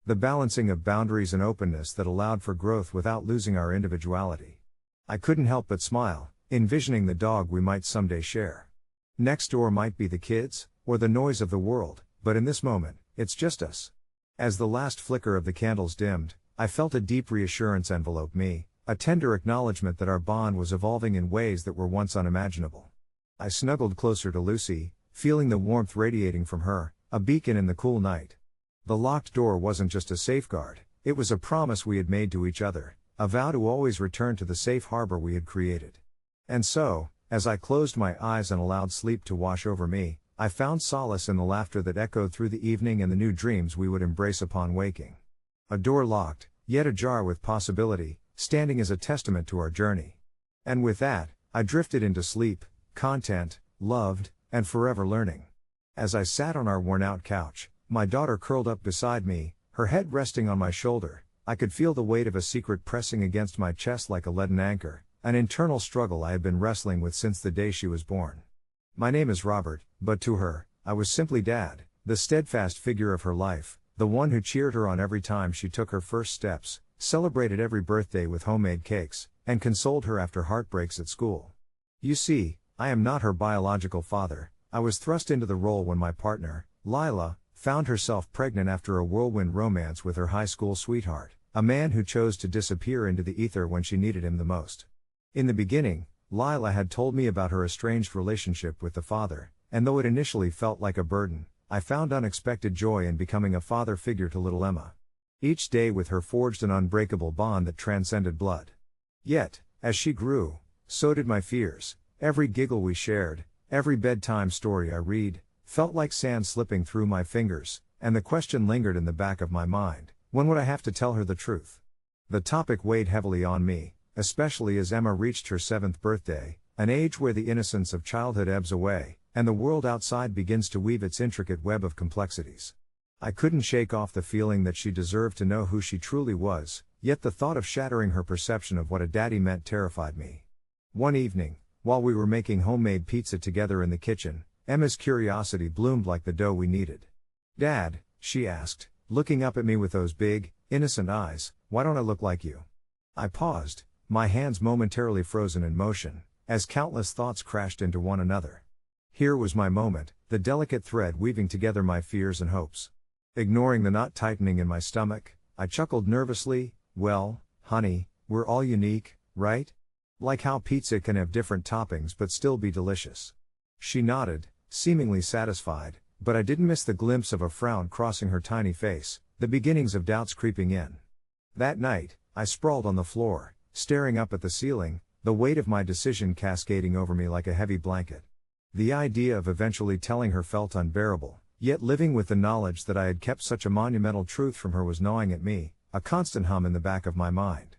The balancing of boundaries and openness that allowed for growth without losing our individuality. I couldn't help but smile, envisioning the dog we might someday share. Next door might be the kids, or the noise of the world, but in this moment, it's just us. As the last flicker of the candles dimmed, I felt a deep reassurance envelope me, a tender acknowledgement that our bond was evolving in ways that were once unimaginable. I snuggled closer to Lucy, feeling the warmth radiating from her, a beacon in the cool night. The locked door wasn't just a safeguard, it was a promise we had made to each other, a vow to always return to the safe harbor we had created. And so, as I closed my eyes and allowed sleep to wash over me, I found solace in the laughter that echoed through the evening and the new dreams we would embrace upon waking. A door locked, yet ajar with possibility, standing as a testament to our journey. And with that, I drifted into sleep, content, loved, and forever learning. As I sat on our worn-out couch, my daughter curled up beside me, her head resting on my shoulder, I could feel the weight of a secret pressing against my chest like a leaden anchor, an internal struggle I had been wrestling with since the day she was born. My name is Robert, but to her, I was simply Dad, the steadfast figure of her life, the one who cheered her on every time she took her first steps, celebrated every birthday with homemade cakes, and consoled her after heartbreaks at school. You see, I am not her biological father. I was thrust into the role when my partner, Lila, found herself pregnant after a whirlwind romance with her high school sweetheart, a man who chose to disappear into the ether when she needed him the most. In the beginning, Lila had told me about her estranged relationship with the father, and though it initially felt like a burden, I found unexpected joy in becoming a father figure to little Emma. Each day with her forged an unbreakable bond that transcended blood. Yet, as she grew, so did my fears. Every giggle we shared, every bedtime story I read, felt like sand slipping through my fingers, and the question lingered in the back of my mind, when would I have to tell her the truth? The topic weighed heavily on me, especially as Emma reached her 7th birthday, an age where the innocence of childhood ebbs away, and the world outside begins to weave its intricate web of complexities. I couldn't shake off the feeling that she deserved to know who she truly was, yet the thought of shattering her perception of what a daddy meant terrified me. One evening, while we were making homemade pizza together in the kitchen, Emma's curiosity bloomed like the dough we needed. "Dad," she asked, looking up at me with those big, innocent eyes, "why don't I look like you?" I paused, my hands momentarily frozen in motion, as countless thoughts crashed into one another. Here was my moment, the delicate thread weaving together my fears and hopes. Ignoring the knot tightening in my stomach, I chuckled nervously, "Well, honey, we're all unique, right? Like how pizza can have different toppings but still be delicious." She nodded, seemingly satisfied, but I didn't miss the glimpse of a frown crossing her tiny face, the beginnings of doubts creeping in. That night, I sprawled on the floor, staring up at the ceiling, the weight of my decision cascading over me like a heavy blanket. The idea of eventually telling her felt unbearable, yet living with the knowledge that I had kept such a monumental truth from her was gnawing at me, a constant hum in the back of my mind.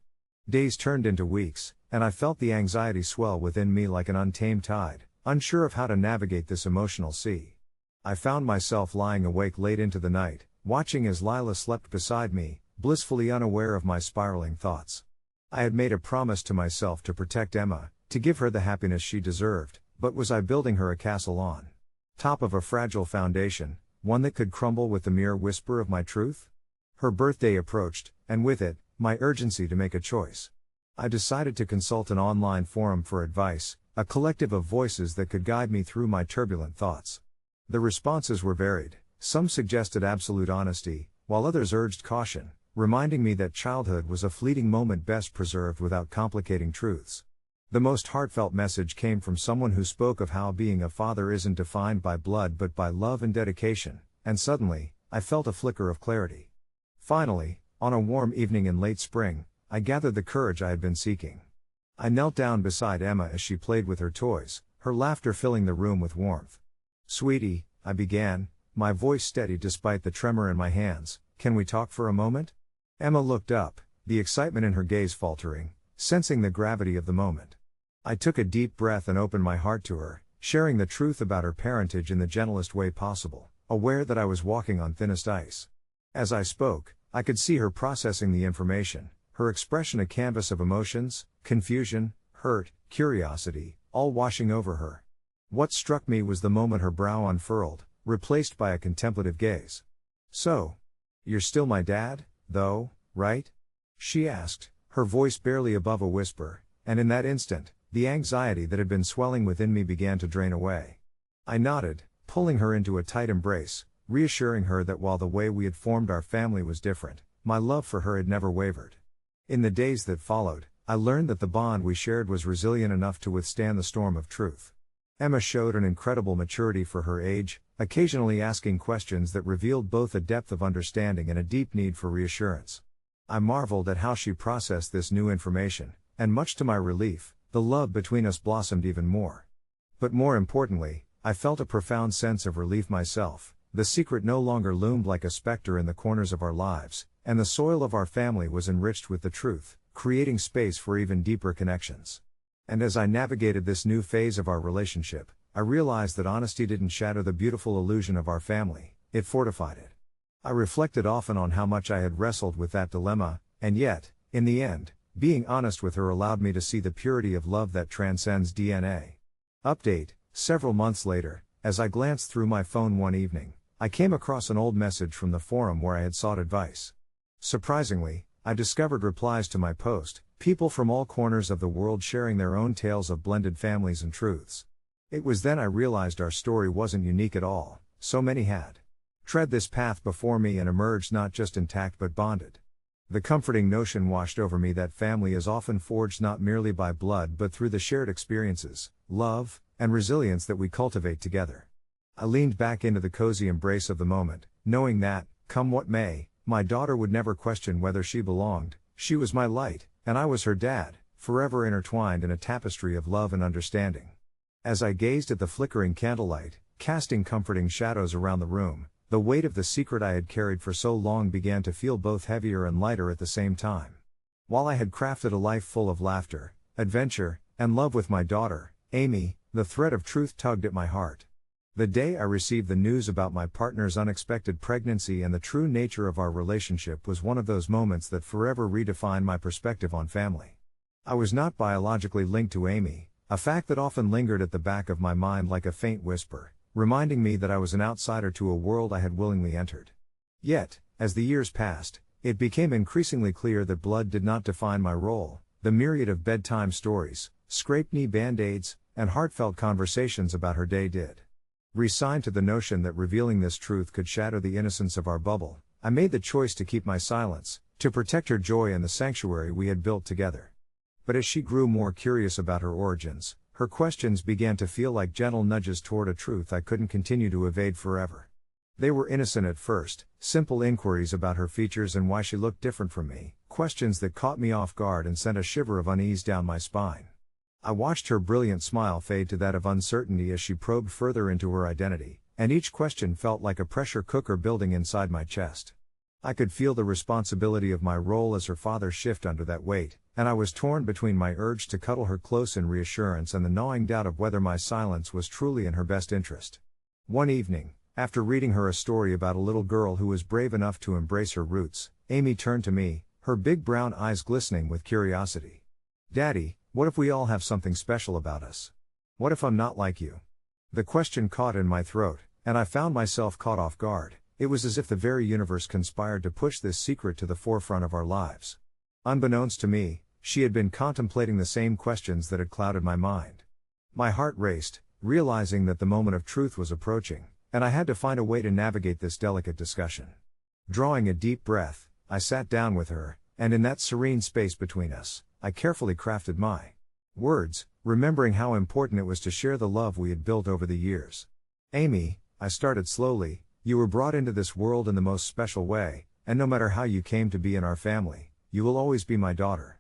Days turned into weeks, and I felt the anxiety swell within me like an untamed tide, unsure of how to navigate this emotional sea. I found myself lying awake late into the night, watching as Lila slept beside me, blissfully unaware of my spiraling thoughts. I had made a promise to myself to protect Emma, to give her the happiness she deserved, but was I building her a castle on top of a fragile foundation, one that could crumble with the mere whisper of my truth? Her birthday approached, and with it, my urgency to make a choice. I decided to consult an online forum for advice, a collective of voices that could guide me through my turbulent thoughts. The responses were varied. Some suggested absolute honesty, while others urged caution, reminding me that childhood was a fleeting moment best preserved without complicating truths. The most heartfelt message came from someone who spoke of how being a father isn't defined by blood but by love and dedication, and suddenly, I felt a flicker of clarity. Finally, on a warm evening in late spring, I gathered the courage I had been seeking. I knelt down beside Emma as she played with her toys, her laughter filling the room with warmth. "Sweetie," I began, my voice steady despite the tremor in my hands, "can we talk for a moment?" Emma looked up, the excitement in her gaze faltering, sensing the gravity of the moment. I took a deep breath and opened my heart to her, sharing the truth about her parentage in the gentlest way possible, aware that I was walking on thinnest ice. As I spoke, I could see her processing the information, her expression a canvas of emotions, confusion, hurt, curiosity, all washing over her. What struck me was the moment her brow unfurled, replaced by a contemplative gaze. "So, you're still my dad, though, right?" she asked, her voice barely above a whisper, and in that instant, the anxiety that had been swelling within me began to drain away. I nodded, pulling her into a tight embrace, reassuring her that while the way we had formed our family was different, my love for her had never wavered. In the days that followed, I learned that the bond we shared was resilient enough to withstand the storm of truth. Emma showed an incredible maturity for her age, occasionally asking questions that revealed both a depth of understanding and a deep need for reassurance. I marveled at how she processed this new information, and much to my relief, the love between us blossomed even more. But more importantly, I felt a profound sense of relief myself. The secret no longer loomed like a specter in the corners of our lives, and the soil of our family was enriched with the truth, creating space for even deeper connections. And as I navigated this new phase of our relationship, I realized that honesty didn't shatter the beautiful illusion of our family, it fortified it. I reflected often on how much I had wrestled with that dilemma, and yet, in the end, being honest with her allowed me to see the purity of love that transcends DNA. Update: several months later, as I glanced through my phone one evening, I came across an old message from the forum where I had sought advice. Surprisingly, I discovered replies to my post, people from all corners of the world sharing their own tales of blended families and truths. It was then I realized our story wasn't unique at all, so many had tread this path before me and emerged not just intact but bonded. The comforting notion washed over me that family is often forged not merely by blood but through the shared experiences, love, and resilience that we cultivate together. I leaned back into the cozy embrace of the moment, knowing that, come what may, my daughter would never question whether she belonged. She was my light, and I was her dad, forever intertwined in a tapestry of love and understanding. As I gazed at the flickering candlelight, casting comforting shadows around the room, the weight of the secret I had carried for so long began to feel both heavier and lighter at the same time. While I had crafted a life full of laughter, adventure, and love with my daughter, Amy, the thread of truth tugged at my heart. The day I received the news about my partner's unexpected pregnancy and the true nature of our relationship was one of those moments that forever redefined my perspective on family. I was not biologically linked to Amy, a fact that often lingered at the back of my mind like a faint whisper, reminding me that I was an outsider to a world I had willingly entered. Yet, as the years passed, it became increasingly clear that blood did not define my role. The myriad of bedtime stories, scraped-knee band-aids, and heartfelt conversations about her day did. Resigned to the notion that revealing this truth could shatter the innocence of our bubble, I made the choice to keep my silence, to protect her joy and the sanctuary we had built together. But as she grew more curious about her origins, her questions began to feel like gentle nudges toward a truth I couldn't continue to evade forever. They were innocent at first, simple inquiries about her features and why she looked different from me, questions that caught me off guard and sent a shiver of unease down my spine. I watched her brilliant smile fade to that of uncertainty as she probed further into her identity, and each question felt like a pressure cooker building inside my chest. I could feel the responsibility of my role as her father shift under that weight, and I was torn between my urge to cuddle her close in reassurance and the gnawing doubt of whether my silence was truly in her best interest. One evening, after reading her a story about a little girl who was brave enough to embrace her roots, Amy turned to me, her big brown eyes glistening with curiosity. "Daddy, what if we all have something special about us? What if I'm not like you?" The question caught in my throat, and I found myself caught off guard. It was as if the very universe conspired to push this secret to the forefront of our lives. Unbeknownst to me, she had been contemplating the same questions that had clouded my mind. My heart raced, realizing that the moment of truth was approaching, and I had to find a way to navigate this delicate discussion. Drawing a deep breath, I sat down with her, and in that serene space between us, I carefully crafted my words, remembering how important it was to share the love we had built over the years. "Amy," I started slowly, You were brought into this world in the most special way, and no matter how you came to be in our family, you will always be my daughter."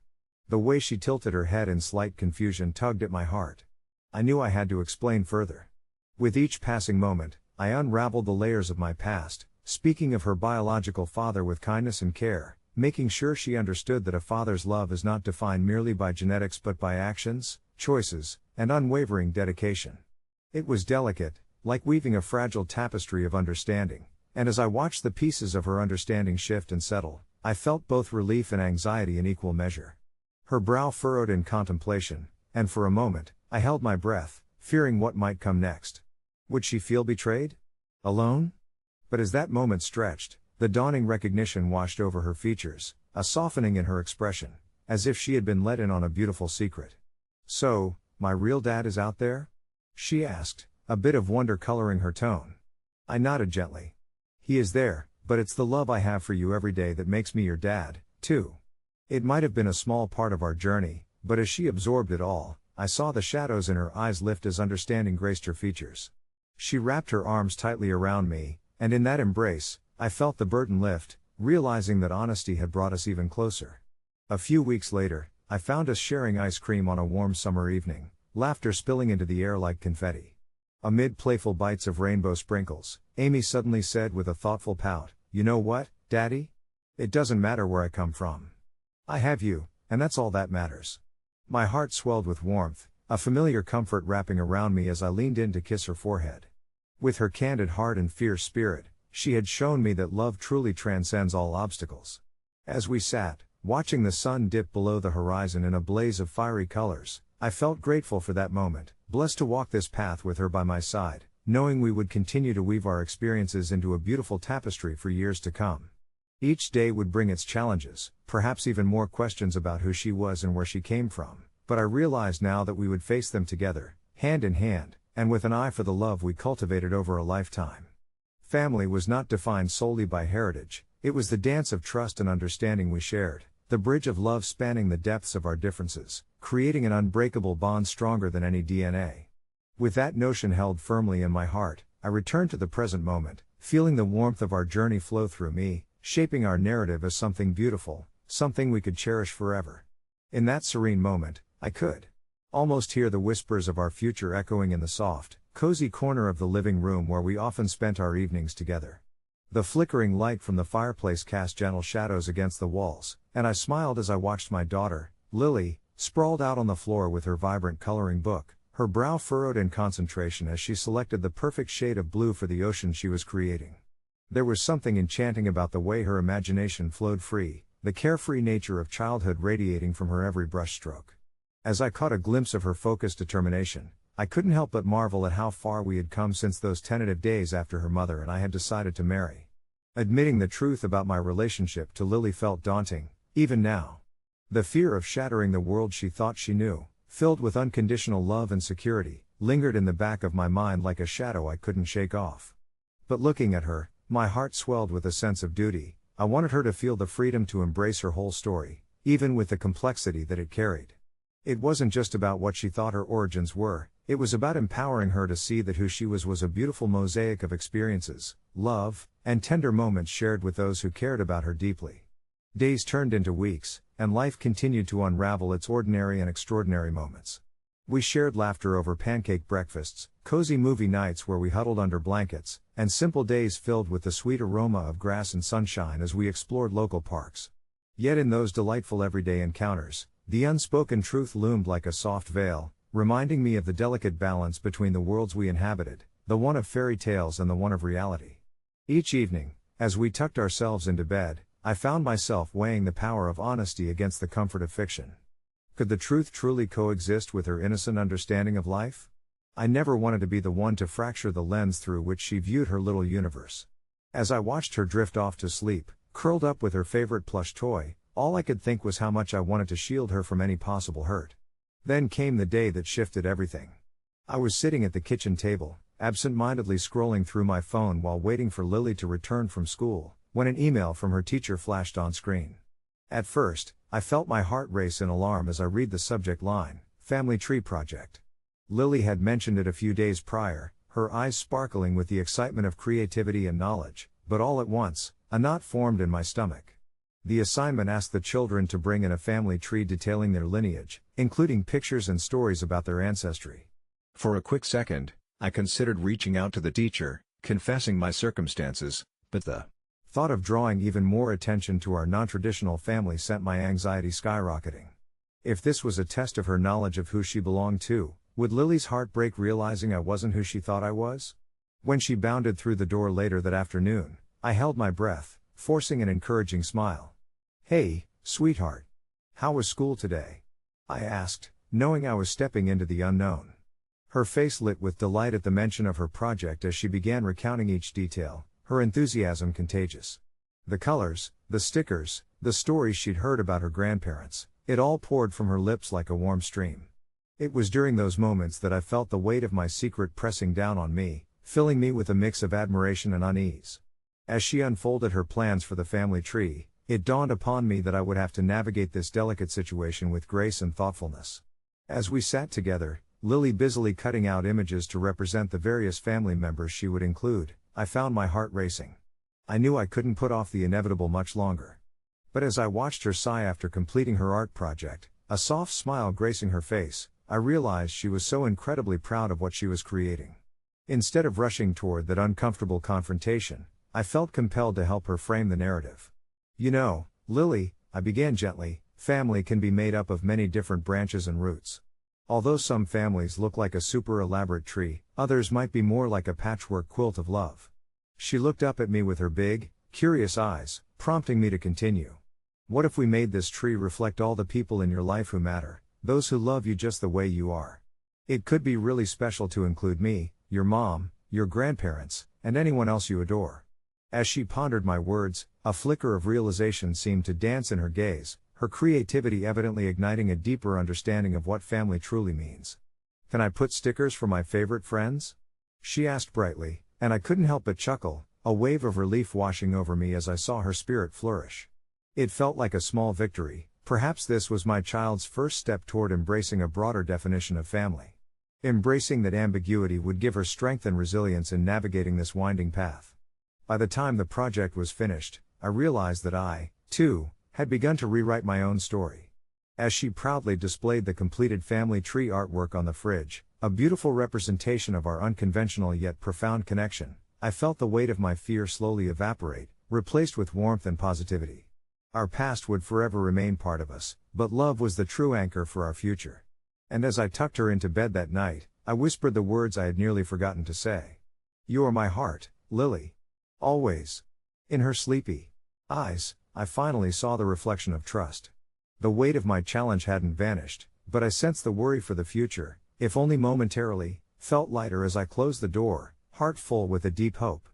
The way she tilted her head in slight confusion tugged at my heart. I knew I had to explain further. With each passing moment, I unraveled the layers of my past, speaking of her biological father with kindness and care, making sure she understood that a father's love is not defined merely by genetics but by actions, choices, and unwavering dedication. It was delicate, like weaving a fragile tapestry of understanding, and as I watched the pieces of her understanding shift and settle, I felt both relief and anxiety in equal measure. Her brow furrowed in contemplation, and for a moment, I held my breath, fearing what might come next. Would she feel betrayed? Alone? But as that moment stretched, the dawning recognition washed over her features, a softening in her expression, as if she had been let in on a beautiful secret. "So, my real dad is out there?" she asked, a bit of wonder coloring her tone. I nodded gently. "He is there, but it's the love I have for you every day that makes me your dad, too." It might have been a small part of our journey, but as she absorbed it all, I saw the shadows in her eyes lift as understanding graced her features. She wrapped her arms tightly around me, and in that embrace, I felt the burden lift, realizing that honesty had brought us even closer. A few weeks later, I found us sharing ice cream on a warm summer evening, laughter spilling into the air like confetti. Amid playful bites of rainbow sprinkles, Amy suddenly said with a thoughtful pout, "You know what, Daddy? It doesn't matter where I come from. I have you, and that's all that matters." My heart swelled with warmth, a familiar comfort wrapping around me as I leaned in to kiss her forehead. With her candid heart and fierce spirit, she had shown me that love truly transcends all obstacles. As we sat, watching the sun dip below the horizon in a blaze of fiery colors, I felt grateful for that moment, blessed to walk this path with her by my side, knowing we would continue to weave our experiences into a beautiful tapestry for years to come. Each day would bring its challenges, perhaps even more questions about who she was and where she came from, but I realized now that we would face them together, hand in hand, and with an eye for the love we cultivated over a lifetime. Family was not defined solely by heritage, it was the dance of trust and understanding we shared, the bridge of love spanning the depths of our differences, creating an unbreakable bond stronger than any DNA. With that notion held firmly in my heart, I returned to the present moment, feeling the warmth of our journey flow through me, shaping our narrative as something beautiful, something we could cherish forever. In that serene moment, I could almost hear the whispers of our future echoing in the soft, cozy corner of the living room where we often spent our evenings together. The flickering light from the fireplace cast gentle shadows against the walls, and I smiled as I watched my daughter, Lily, sprawled out on the floor with her vibrant coloring book, her brow furrowed in concentration as she selected the perfect shade of blue for the ocean she was creating. There was something enchanting about the way her imagination flowed free, the carefree nature of childhood radiating from her every brushstroke. As I caught a glimpse of her focused determination, I couldn't help but marvel at how far we had come since those tentative days after her mother and I had decided to marry. Admitting the truth about my relationship to Lily felt daunting, even now. The fear of shattering the world she thought she knew, filled with unconditional love and security, lingered in the back of my mind like a shadow I couldn't shake off. But looking at her, my heart swelled with a sense of duty. I wanted her to feel the freedom to embrace her whole story, even with the complexity that it carried. It wasn't just about what she thought her origins were, it was about empowering her to see that who she was a beautiful mosaic of experiences, love, and tender moments shared with those who cared about her deeply. Days turned into weeks, and life continued to unravel its ordinary and extraordinary moments. We shared laughter over pancake breakfasts, cozy movie nights where we huddled under blankets, and simple days filled with the sweet aroma of grass and sunshine as we explored local parks. Yet in those delightful everyday encounters, the unspoken truth loomed like a soft veil, reminding me of the delicate balance between the worlds we inhabited, the one of fairy tales and the one of reality. Each evening, as we tucked ourselves into bed, I found myself weighing the power of honesty against the comfort of fiction. Could the truth truly coexist with her innocent understanding of life? I never wanted to be the one to fracture the lens through which she viewed her little universe. As I watched her drift off to sleep, curled up with her favorite plush toy, all I could think was how much I wanted to shield her from any possible hurt. Then came the day that shifted everything. I was sitting at the kitchen table, absent-mindedly scrolling through my phone while waiting for Lily to return from school, when an email from her teacher flashed on screen. At first, I felt my heart race in alarm as I read the subject line, Family Tree Project. Lily had mentioned it a few days prior, her eyes sparkling with the excitement of creativity and knowledge, but all at once, a knot formed in my stomach. The assignment asked the children to bring in a family tree detailing their lineage, including pictures and stories about their ancestry. For a quick second, I considered reaching out to the teacher, confessing my circumstances, but the thought of drawing even more attention to our non-traditional family sent my anxiety skyrocketing. If this was a test of her knowledge of who she belonged to, would Lily's heart break realizing I wasn't who she thought I was? When she bounded through the door later that afternoon, I held my breath, forcing an encouraging smile. "Hey, sweetheart. How was school today?" I asked, knowing I was stepping into the unknown. Her face lit with delight at the mention of her project as she began recounting each detail, her enthusiasm contagious. The colors, the stickers, the stories she'd heard about her grandparents, it all poured from her lips like a warm stream. It was during those moments that I felt the weight of my secret pressing down on me, filling me with a mix of admiration and unease. As she unfolded her plans for the family tree, it dawned upon me that I would have to navigate this delicate situation with grace and thoughtfulness. As we sat together, Lily busily cutting out images to represent the various family members she would include, I found my heart racing. I knew I couldn't put off the inevitable much longer. But as I watched her sigh after completing her art project, a soft smile gracing her face, I realized she was so incredibly proud of what she was creating. Instead of rushing toward that uncomfortable confrontation, I felt compelled to help her frame the narrative. "You know, Lily," I began gently, "family can be made up of many different branches and roots. Although some families look like a super elaborate tree, others might be more like a patchwork quilt of love." She looked up at me with her big, curious eyes, prompting me to continue. "What if we made this tree reflect all the people in your life who matter, those who love you just the way you are? It could be really special to include me, your mom, your grandparents, and anyone else you adore." As she pondered my words, a flicker of realization seemed to dance in her gaze, her creativity evidently igniting a deeper understanding of what family truly means. "Can I put stickers for my favorite friends?" she asked brightly, and I couldn't help but chuckle, a wave of relief washing over me as I saw her spirit flourish. It felt like a small victory. Perhaps this was my child's first step toward embracing a broader definition of family. Embracing that ambiguity would give her strength and resilience in navigating this winding path. By the time the project was finished, I realized that I, too, had begun to rewrite my own story. As she proudly displayed the completed family tree artwork on the fridge, a beautiful representation of our unconventional yet profound connection, I felt the weight of my fear slowly evaporate, replaced with warmth and positivity. Our past would forever remain part of us, but love was the true anchor for our future. And as I tucked her into bed that night, I whispered the words I had nearly forgotten to say. "You are my heart, Lily. Always." In her sleepy eyes, I finally saw the reflection of trust. The weight of my challenge hadn't vanished, but I sensed the worry for the future, if only momentarily, felt lighter as I closed the door, heart full with a deep hope.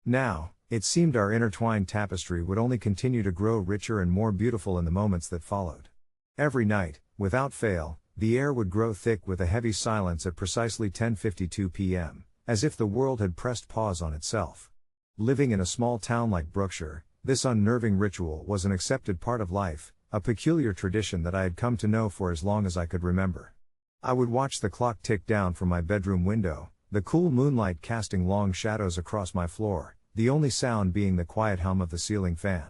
Now, it seemed our intertwined tapestry would only continue to grow richer and more beautiful in the moments that followed. Every night, without fail, the air would grow thick with a heavy silence at precisely 10:52 p.m., as if the world had pressed pause on itself. Living in a small town like Brookshire, this unnerving ritual was an accepted part of life, a peculiar tradition that I had come to know for as long as I could remember. I would watch the clock tick down from my bedroom window, the cool moonlight casting long shadows across my floor, the only sound being the quiet hum of the ceiling fan.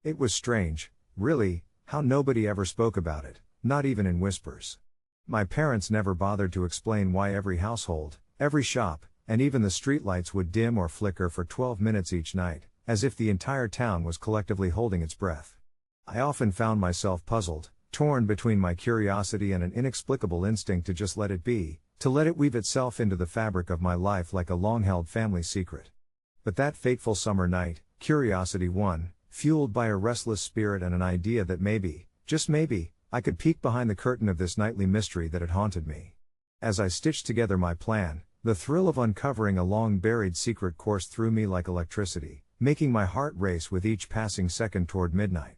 It was strange, really, how nobody ever spoke about it, not even in whispers. My parents never bothered to explain why every household, every shop, and even the streetlights would dim or flicker for 12 minutes each night, as if the entire town was collectively holding its breath. I often found myself puzzled, torn between my curiosity and an inexplicable instinct to just let it be, to let it weave itself into the fabric of my life like a long-held family secret. But that fateful summer night, curiosity won, fueled by a restless spirit and an idea that maybe, just maybe, I could peek behind the curtain of this nightly mystery that had haunted me. As I stitched together my plan, the thrill of uncovering a long-buried secret coursed through me like electricity, making my heart race with each passing second toward midnight.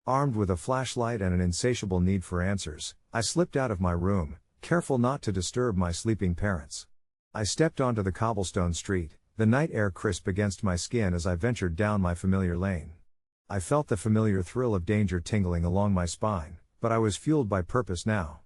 Armed with a flashlight and an insatiable need for answers, I slipped out of my room, careful not to disturb my sleeping parents. I stepped onto the cobblestone street, the night air crisp against my skin as I ventured down my familiar lane. I felt the familiar thrill of danger tingling along my spine, but I was fueled by purpose now.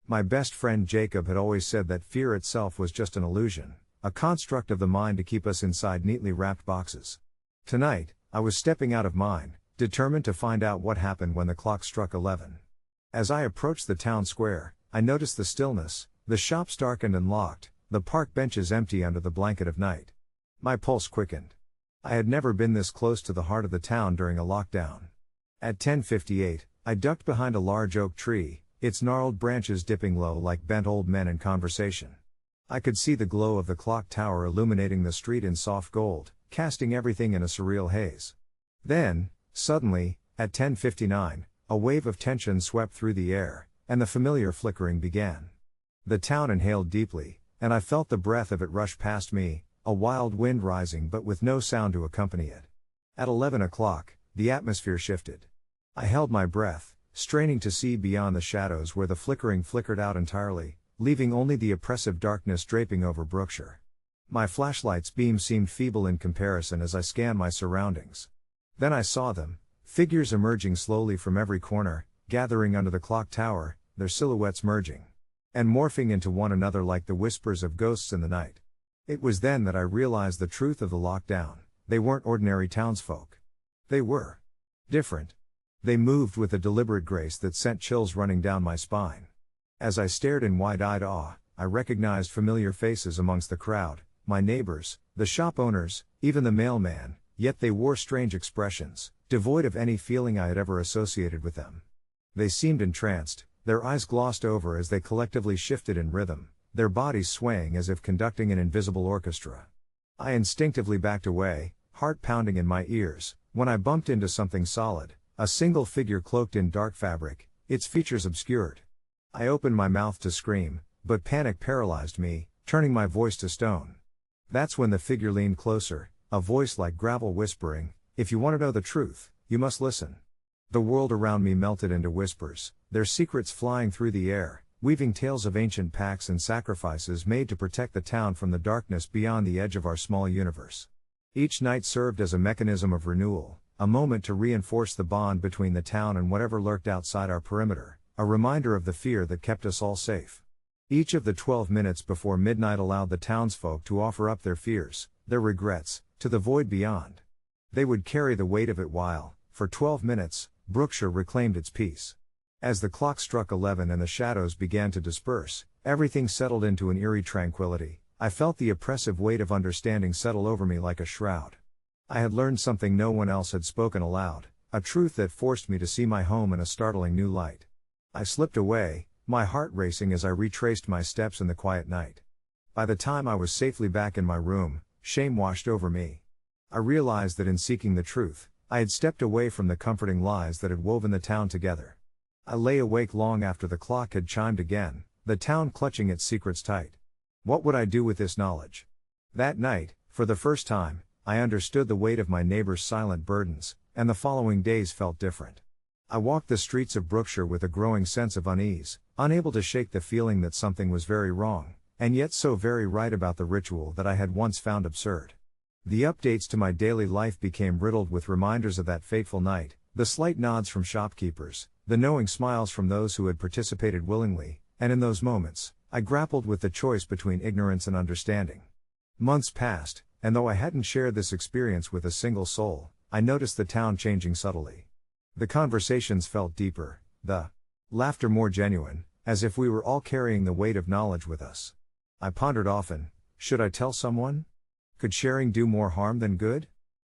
My best friend Jacob had always said that fear itself was just an illusion, a construct of the mind to keep us inside neatly wrapped boxes. Tonight, I was stepping out of mine, determined to find out what happened when the clock struck 11. As I approached the town square, I noticed the stillness, the shops darkened and locked, the park benches empty under the blanket of night. My pulse quickened. I had never been this close to the heart of the town during a lockdown. At 10:58, I ducked behind a large oak tree, its gnarled branches dipping low like bent old men in conversation. I could see the glow of the clock tower illuminating the street in soft gold, casting everything in a surreal haze. Then, suddenly, at 10:59, a wave of tension swept through the air, and the familiar flickering began. The town inhaled deeply, and I felt the breath of it rush past me, a wild wind rising but with no sound to accompany it. At 11 o'clock, the atmosphere shifted. I held my breath, straining to see beyond the shadows where the flickering flickered out entirely, leaving only the oppressive darkness draping over Brookshire. My flashlight's beam seemed feeble in comparison as I scanned my surroundings. Then I saw them, figures emerging slowly from every corner, gathering under the clock tower, their silhouettes merging and morphing into one another like the whispers of ghosts in the night. It was then that I realized the truth of the lockdown. They weren't ordinary townsfolk. They were different. They moved with a deliberate grace that sent chills running down my spine. As I stared in wide-eyed awe, I recognized familiar faces amongst the crowd, my neighbors, the shop owners, even the mailman, yet they wore strange expressions, devoid of any feeling I had ever associated with them. They seemed entranced, their eyes glossed over as they collectively shifted in rhythm, their bodies swaying as if conducting an invisible orchestra. I instinctively backed away, heart pounding in my ears, when I bumped into something solid, a single figure cloaked in dark fabric, its features obscured. I opened my mouth to scream, but panic paralyzed me, turning my voice to stone. That's when the figure leaned closer, a voice like gravel whispering, "If you want to know the truth, you must listen." The world around me melted into whispers, their secrets flying through the air, weaving tales of ancient pacts and sacrifices made to protect the town from the darkness beyond the edge of our small universe. Each night served as a mechanism of renewal, a moment to reinforce the bond between the town and whatever lurked outside our perimeter, a reminder of the fear that kept us all safe. Each of the 12 minutes before midnight allowed the townsfolk to offer up their fears, their regrets, to the void beyond. They would carry the weight of it while, for 12 minutes, Brookshire reclaimed its peace. As the clock struck 11 and the shadows began to disperse, everything settled into an eerie tranquility. I felt the oppressive weight of understanding settle over me like a shroud. I had learned something no one else had spoken aloud, a truth that forced me to see my home in a startling new light. I slipped away, my heart racing as I retraced my steps in the quiet night. By the time I was safely back in my room, shame washed over me. I realized that in seeking the truth, I had stepped away from the comforting lies that had woven the town together. I lay awake long after the clock had chimed again, the town clutching its secrets tight. What would I do with this knowledge? That night, for the first time, I understood the weight of my neighbor's silent burdens, and the following days felt different. I walked the streets of Brookshire with a growing sense of unease, unable to shake the feeling that something was very wrong, and yet so very right about the ritual that I had once found absurd. The updates to my daily life became riddled with reminders of that fateful night, the slight nods from shopkeepers, the knowing smiles from those who had participated willingly, and in those moments, I grappled with the choice between ignorance and understanding. Months passed, and though I hadn't shared this experience with a single soul, I noticed the town changing subtly. The conversations felt deeper, the laughter more genuine, as if we were all carrying the weight of knowledge with us. I pondered often, should I tell someone? Could sharing do more harm than good?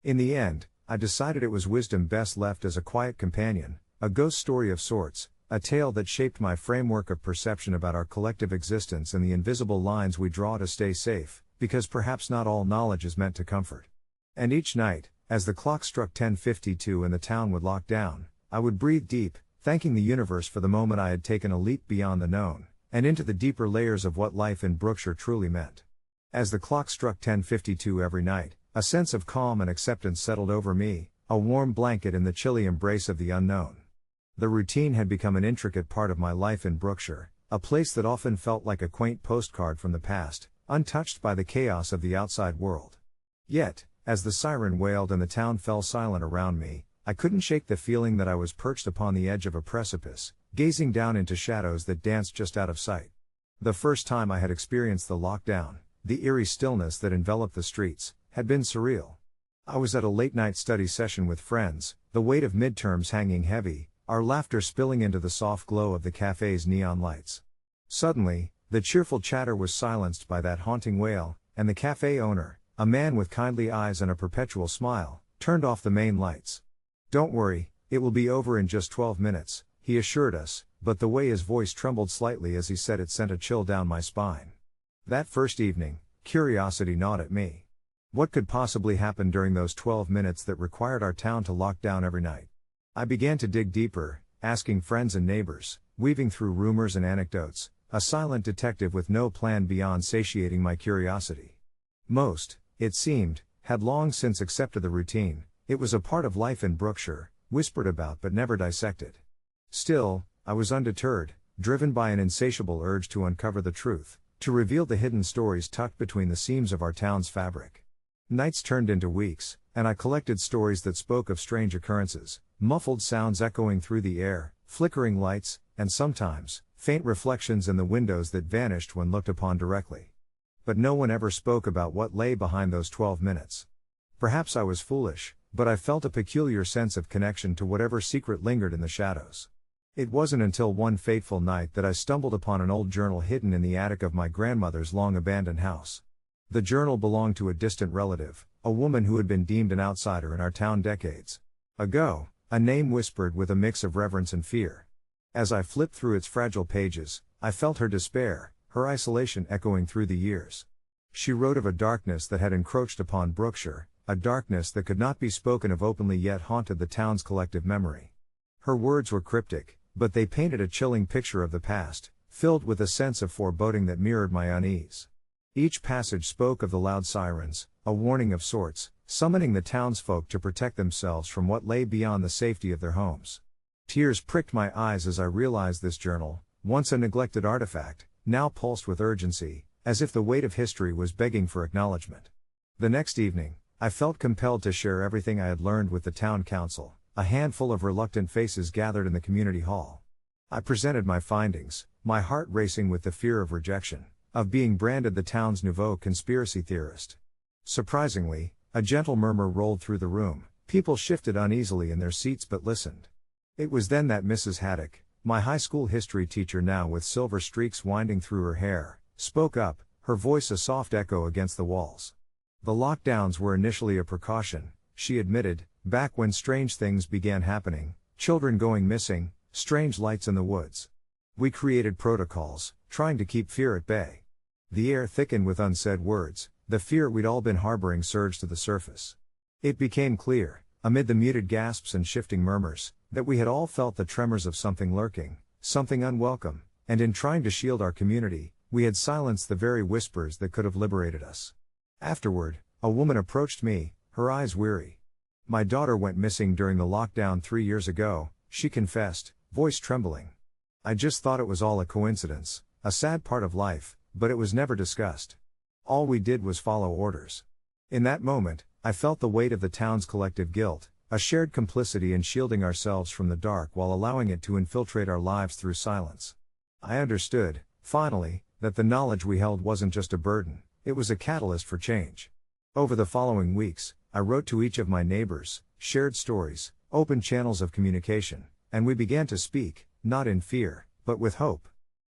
In the end, I decided it was wisdom best left as a quiet companion, a ghost story of sorts, a tale that shaped my framework of perception about our collective existence and the invisible lines we draw to stay safe, because perhaps not all knowledge is meant to comfort. And each night, as the clock struck 10:52 and the town would lock down, I would breathe deep, thanking the universe for the moment I had taken a leap beyond the known, and into the deeper layers of what life in Brookshire truly meant. As the clock struck 10:52 every night, a sense of calm and acceptance settled over me, a warm blanket in the chilly embrace of the unknown. The routine had become an intricate part of my life in Brookshire, a place that often felt like a quaint postcard from the past, untouched by the chaos of the outside world. Yet, as the siren wailed and the town fell silent around me, I couldn't shake the feeling that I was perched upon the edge of a precipice, gazing down into shadows that danced just out of sight. The first time I had experienced the lockdown, the eerie stillness that enveloped the streets, had been surreal. I was at a late-night study session with friends, the weight of midterms hanging heavy, our laughter spilling into the soft glow of the cafe's neon lights. Suddenly, the cheerful chatter was silenced by that haunting wail, and the cafe owner, a man with kindly eyes and a perpetual smile, turned off the main lights. "Don't worry, it will be over in just 12 minutes, he assured us, but the way his voice trembled slightly as he said it sent a chill down my spine. That first evening, curiosity gnawed at me. What could possibly happen during those 12 minutes that required our town to lock down every night? I began to dig deeper, asking friends and neighbors, weaving through rumors and anecdotes, a silent detective with no plan beyond satiating my curiosity. Most, it seemed, had long since accepted the routine. It was a part of life in Brookshire, whispered about but never dissected. Still, I was undeterred, driven by an insatiable urge to uncover the truth, to reveal the hidden stories tucked between the seams of our town's fabric. Nights turned into weeks, and I collected stories that spoke of strange occurrences, muffled sounds echoing through the air, flickering lights, and sometimes, faint reflections in the windows that vanished when looked upon directly. But no one ever spoke about what lay behind those 12 minutes. Perhaps I was foolish, but I felt a peculiar sense of connection to whatever secret lingered in the shadows. It wasn't until one fateful night that I stumbled upon an old journal hidden in the attic of my grandmother's long-abandoned house. The journal belonged to a distant relative, a woman who had been deemed an outsider in our town decades ago, a name whispered with a mix of reverence and fear. As I flipped through its fragile pages, I felt her despair, her isolation echoing through the years. She wrote of a darkness that had encroached upon Brookshire, a darkness that could not be spoken of openly yet haunted the town's collective memory. Her words were cryptic, but they painted a chilling picture of the past, filled with a sense of foreboding that mirrored my unease. Each passage spoke of the loud sirens, a warning of sorts, summoning the townsfolk to protect themselves from what lay beyond the safety of their homes. Tears pricked my eyes as I realized this journal, once a neglected artifact, now pulsed with urgency, as if the weight of history was begging for acknowledgement. The next evening, I felt compelled to share everything I had learned with the town council. A handful of reluctant faces gathered in the community hall. I presented my findings, my heart racing with the fear of rejection, of being branded the town's nouveau conspiracy theorist. Surprisingly, a gentle murmur rolled through the room. People shifted uneasily in their seats but listened. It was then that Mrs. Haddock, my high school history teacher now with silver streaks winding through her hair, spoke up, her voice a soft echo against the walls. The lockdowns were initially a precaution, she admitted, back when strange things began happening, children going missing, strange lights in the woods. We created protocols, trying to keep fear at bay. The air thickened with unsaid words, the fear we'd all been harboring surged to the surface. It became clear, amid the muted gasps and shifting murmurs, that we had all felt the tremors of something lurking, something unwelcome, and in trying to shield our community, we had silenced the very whispers that could have liberated us. Afterward, a woman approached me, her eyes weary. "My daughter went missing during the lockdown 3 years ago," she confessed, voice trembling. "I just thought it was all a coincidence, a sad part of life, but it was never discussed. All we did was follow orders." In that moment, I felt the weight of the town's collective guilt, a shared complicity in shielding ourselves from the dark while allowing it to infiltrate our lives through silence. I understood, finally, that the knowledge we held wasn't just a burden, it was a catalyst for change. Over the following weeks, I wrote to each of my neighbors, shared stories, opened channels of communication, and we began to speak, not in fear, but with hope.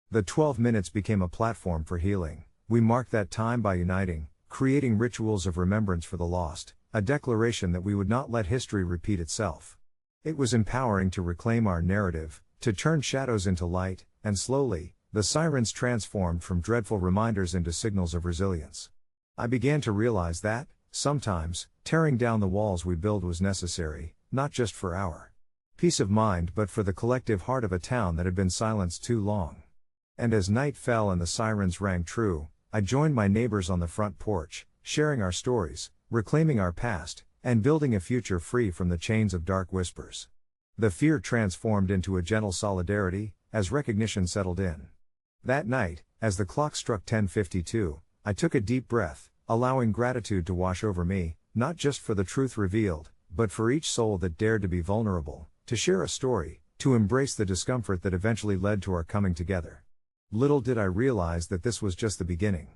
The 12 minutes became a platform for healing. We marked that time by uniting, creating rituals of remembrance for the lost, a declaration that we would not let history repeat itself. It was empowering to reclaim our narrative, to turn shadows into light, and slowly, the sirens transformed from dreadful reminders into signals of resilience. I began to realize that, sometimes, tearing down the walls we build was necessary, not just for our peace of mind but for the collective heart of a town that had been silenced too long. And as night fell and the sirens rang true, I joined my neighbors on the front porch, sharing our stories, reclaiming our past, and building a future free from the chains of dark whispers. The fear transformed into a gentle solidarity, as recognition settled in. That night, as the clock struck 10:52, I took a deep breath, allowing gratitude to wash over me, not just for the truth revealed, but for each soul that dared to be vulnerable, to share a story, to embrace the discomfort that eventually led to our coming together. Little did I realize that this was just the beginning.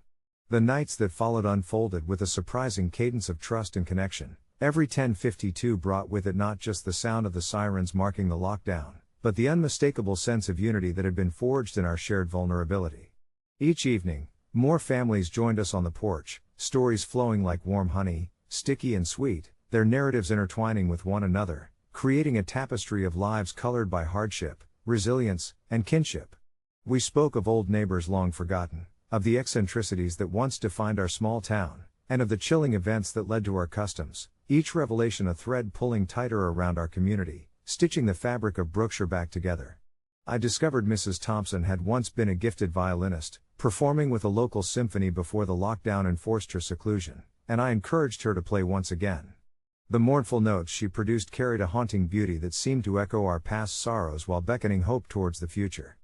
The nights that followed unfolded with a surprising cadence of trust and connection. Every 10:52 brought with it not just the sound of the sirens marking the lockdown, but the unmistakable sense of unity that had been forged in our shared vulnerability. Each evening, more families joined us on the porch, stories flowing like warm honey, sticky and sweet, their narratives intertwining with one another, creating a tapestry of lives colored by hardship, resilience, and kinship. We spoke of old neighbors long forgotten, of the eccentricities that once defined our small town, and of the chilling events that led to our customs, each revelation a thread pulling tighter around our community, stitching the fabric of Brookshire back together. I discovered Mrs. Thompson had once been a gifted violinist, performing with a local symphony before the lockdown enforced her seclusion, and I encouraged her to play once again. The mournful notes she produced carried a haunting beauty that seemed to echo our past sorrows while beckoning hope towards the future.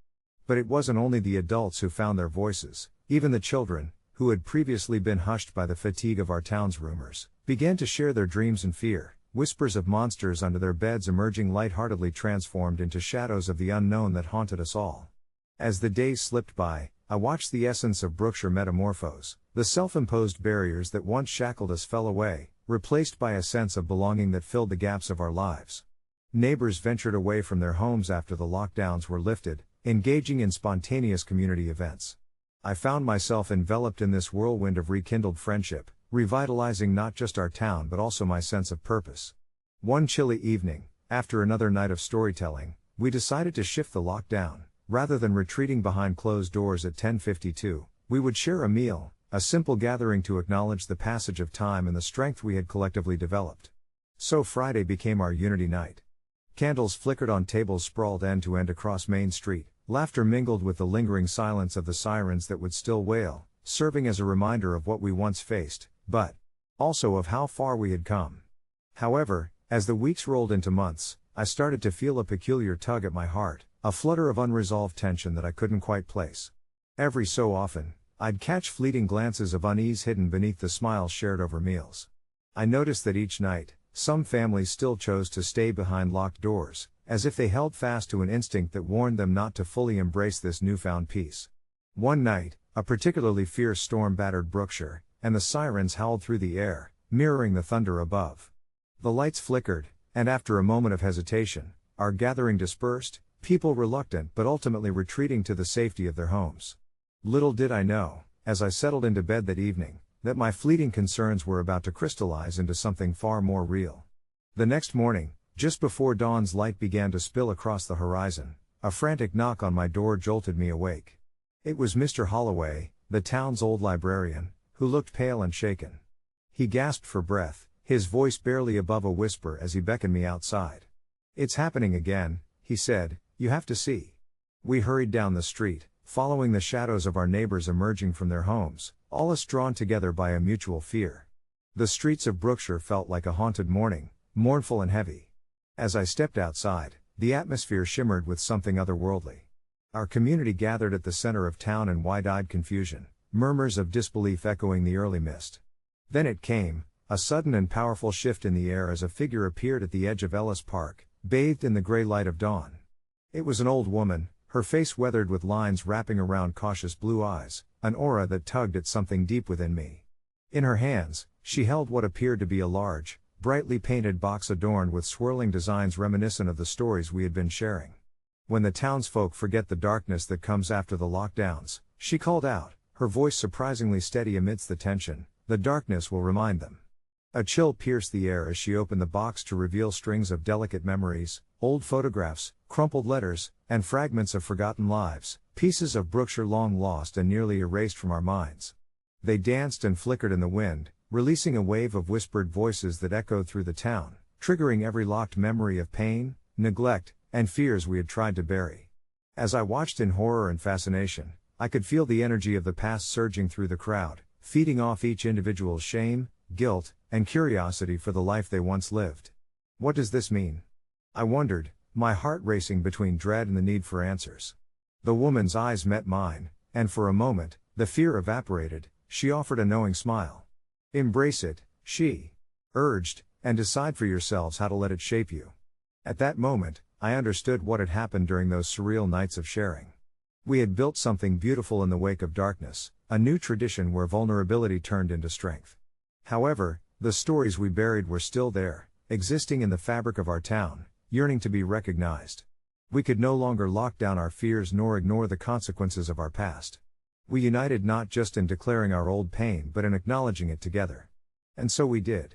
But it wasn't only the adults who found their voices, even the children, who had previously been hushed by the fatigue of our town's rumors, began to share their dreams and fear, whispers of monsters under their beds emerging lightheartedly transformed into shadows of the unknown that haunted us all. As the days slipped by, I watched the essence of Brookshire metamorphose. The self-imposed barriers that once shackled us fell away, replaced by a sense of belonging that filled the gaps of our lives. Neighbors ventured away from their homes after the lockdowns were lifted, engaging in spontaneous community events. I found myself enveloped in this whirlwind of rekindled friendship, revitalizing not just our town but also my sense of purpose. One chilly evening, after another night of storytelling, we decided to shift the lockdown. Rather than retreating behind closed doors at 10:52, we would share a meal, a simple gathering to acknowledge the passage of time and the strength we had collectively developed. So Friday became our unity night. Candles flickered on tables sprawled end to end across Main Street, laughter mingled with the lingering silence of the sirens that would still wail, serving as a reminder of what we once faced, but also of how far we had come. However, as the weeks rolled into months, I started to feel a peculiar tug at my heart, a flutter of unresolved tension that I couldn't quite place. Every so often, I'd catch fleeting glances of unease hidden beneath the smiles shared over meals. I noticed that each night, some families still chose to stay behind locked doors, as if they held fast to an instinct that warned them not to fully embrace this newfound peace. One night, a particularly fierce storm battered Brookshire, and the sirens howled through the air, mirroring the thunder above. The lights flickered, and after a moment of hesitation, our gathering dispersed, people reluctant but ultimately retreating to the safety of their homes. Little did I know, as I settled into bed that evening, that my fleeting concerns were about to crystallize into something far more real. The next morning, just before dawn's light began to spill across the horizon, a frantic knock on my door jolted me awake. It was Mr. Holloway, the town's old librarian, who looked pale and shaken. He gasped for breath, his voice barely above a whisper as he beckoned me outside. "It's happening again," he said, "you have to see." We hurried down the street, following the shadows of our neighbors emerging from their homes, all us drawn together by a mutual fear. The streets of Brookshire felt like a haunted morning, mournful and heavy. As I stepped outside, the atmosphere shimmered with something otherworldly. Our community gathered at the center of town in wide-eyed confusion, murmurs of disbelief echoing the early mist. Then it came, a sudden and powerful shift in the air as a figure appeared at the edge of Ellis Park, bathed in the gray light of dawn. It was an old woman, her face weathered with lines wrapping around cautious blue eyes, an aura that tugged at something deep within me. In her hands, she held what appeared to be a large, brightly painted box adorned with swirling designs reminiscent of the stories we had been sharing. "When the townsfolk forget the darkness that comes after the lockdowns," she called out, her voice surprisingly steady amidst the tension, "the darkness will remind them." A chill pierced the air as she opened the box to reveal strings of delicate memories, old photographs, crumpled letters, and fragments of forgotten lives, pieces of Brookshire long lost and nearly erased from our minds. They danced and flickered in the wind, releasing a wave of whispered voices that echoed through the town, triggering every locked memory of pain, neglect, and fears we had tried to bury. As I watched in horror and fascination, I could feel the energy of the past surging through the crowd, feeding off each individual's shame, guilt, and curiosity for the life they once lived. What does this mean? I wondered, my heart racing between dread and the need for answers. The woman's eyes met mine, and for a moment, the fear evaporated. She offered a knowing smile. "Embrace it," she urged, "and decide for yourselves how to let it shape you." At that moment, I understood what had happened during those surreal nights of sharing. We had built something beautiful in the wake of darkness, a new tradition where vulnerability turned into strength. However, the stories we buried were still there, existing in the fabric of our town, yearning to be recognized. We could no longer lock down our fears nor ignore the consequences of our past. We united not just in declaring our old pain but in acknowledging it together. And so we did.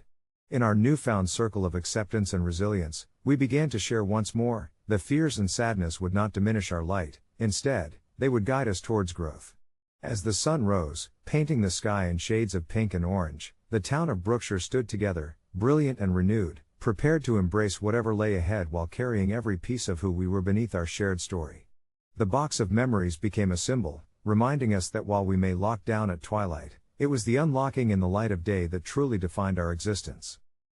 In our newfound circle of acceptance and resilience, we began to share once more. The fears and sadness would not diminish our light, instead, they would guide us towards growth. As the sun rose, painting the sky in shades of pink and orange, the town of Brookshire stood together, brilliant and renewed, prepared to embrace whatever lay ahead while carrying every piece of who we were beneath our shared story. The box of memories became a symbol, reminding us that while we may lock down at twilight, it was the unlocking in the light of day that truly defined our existence.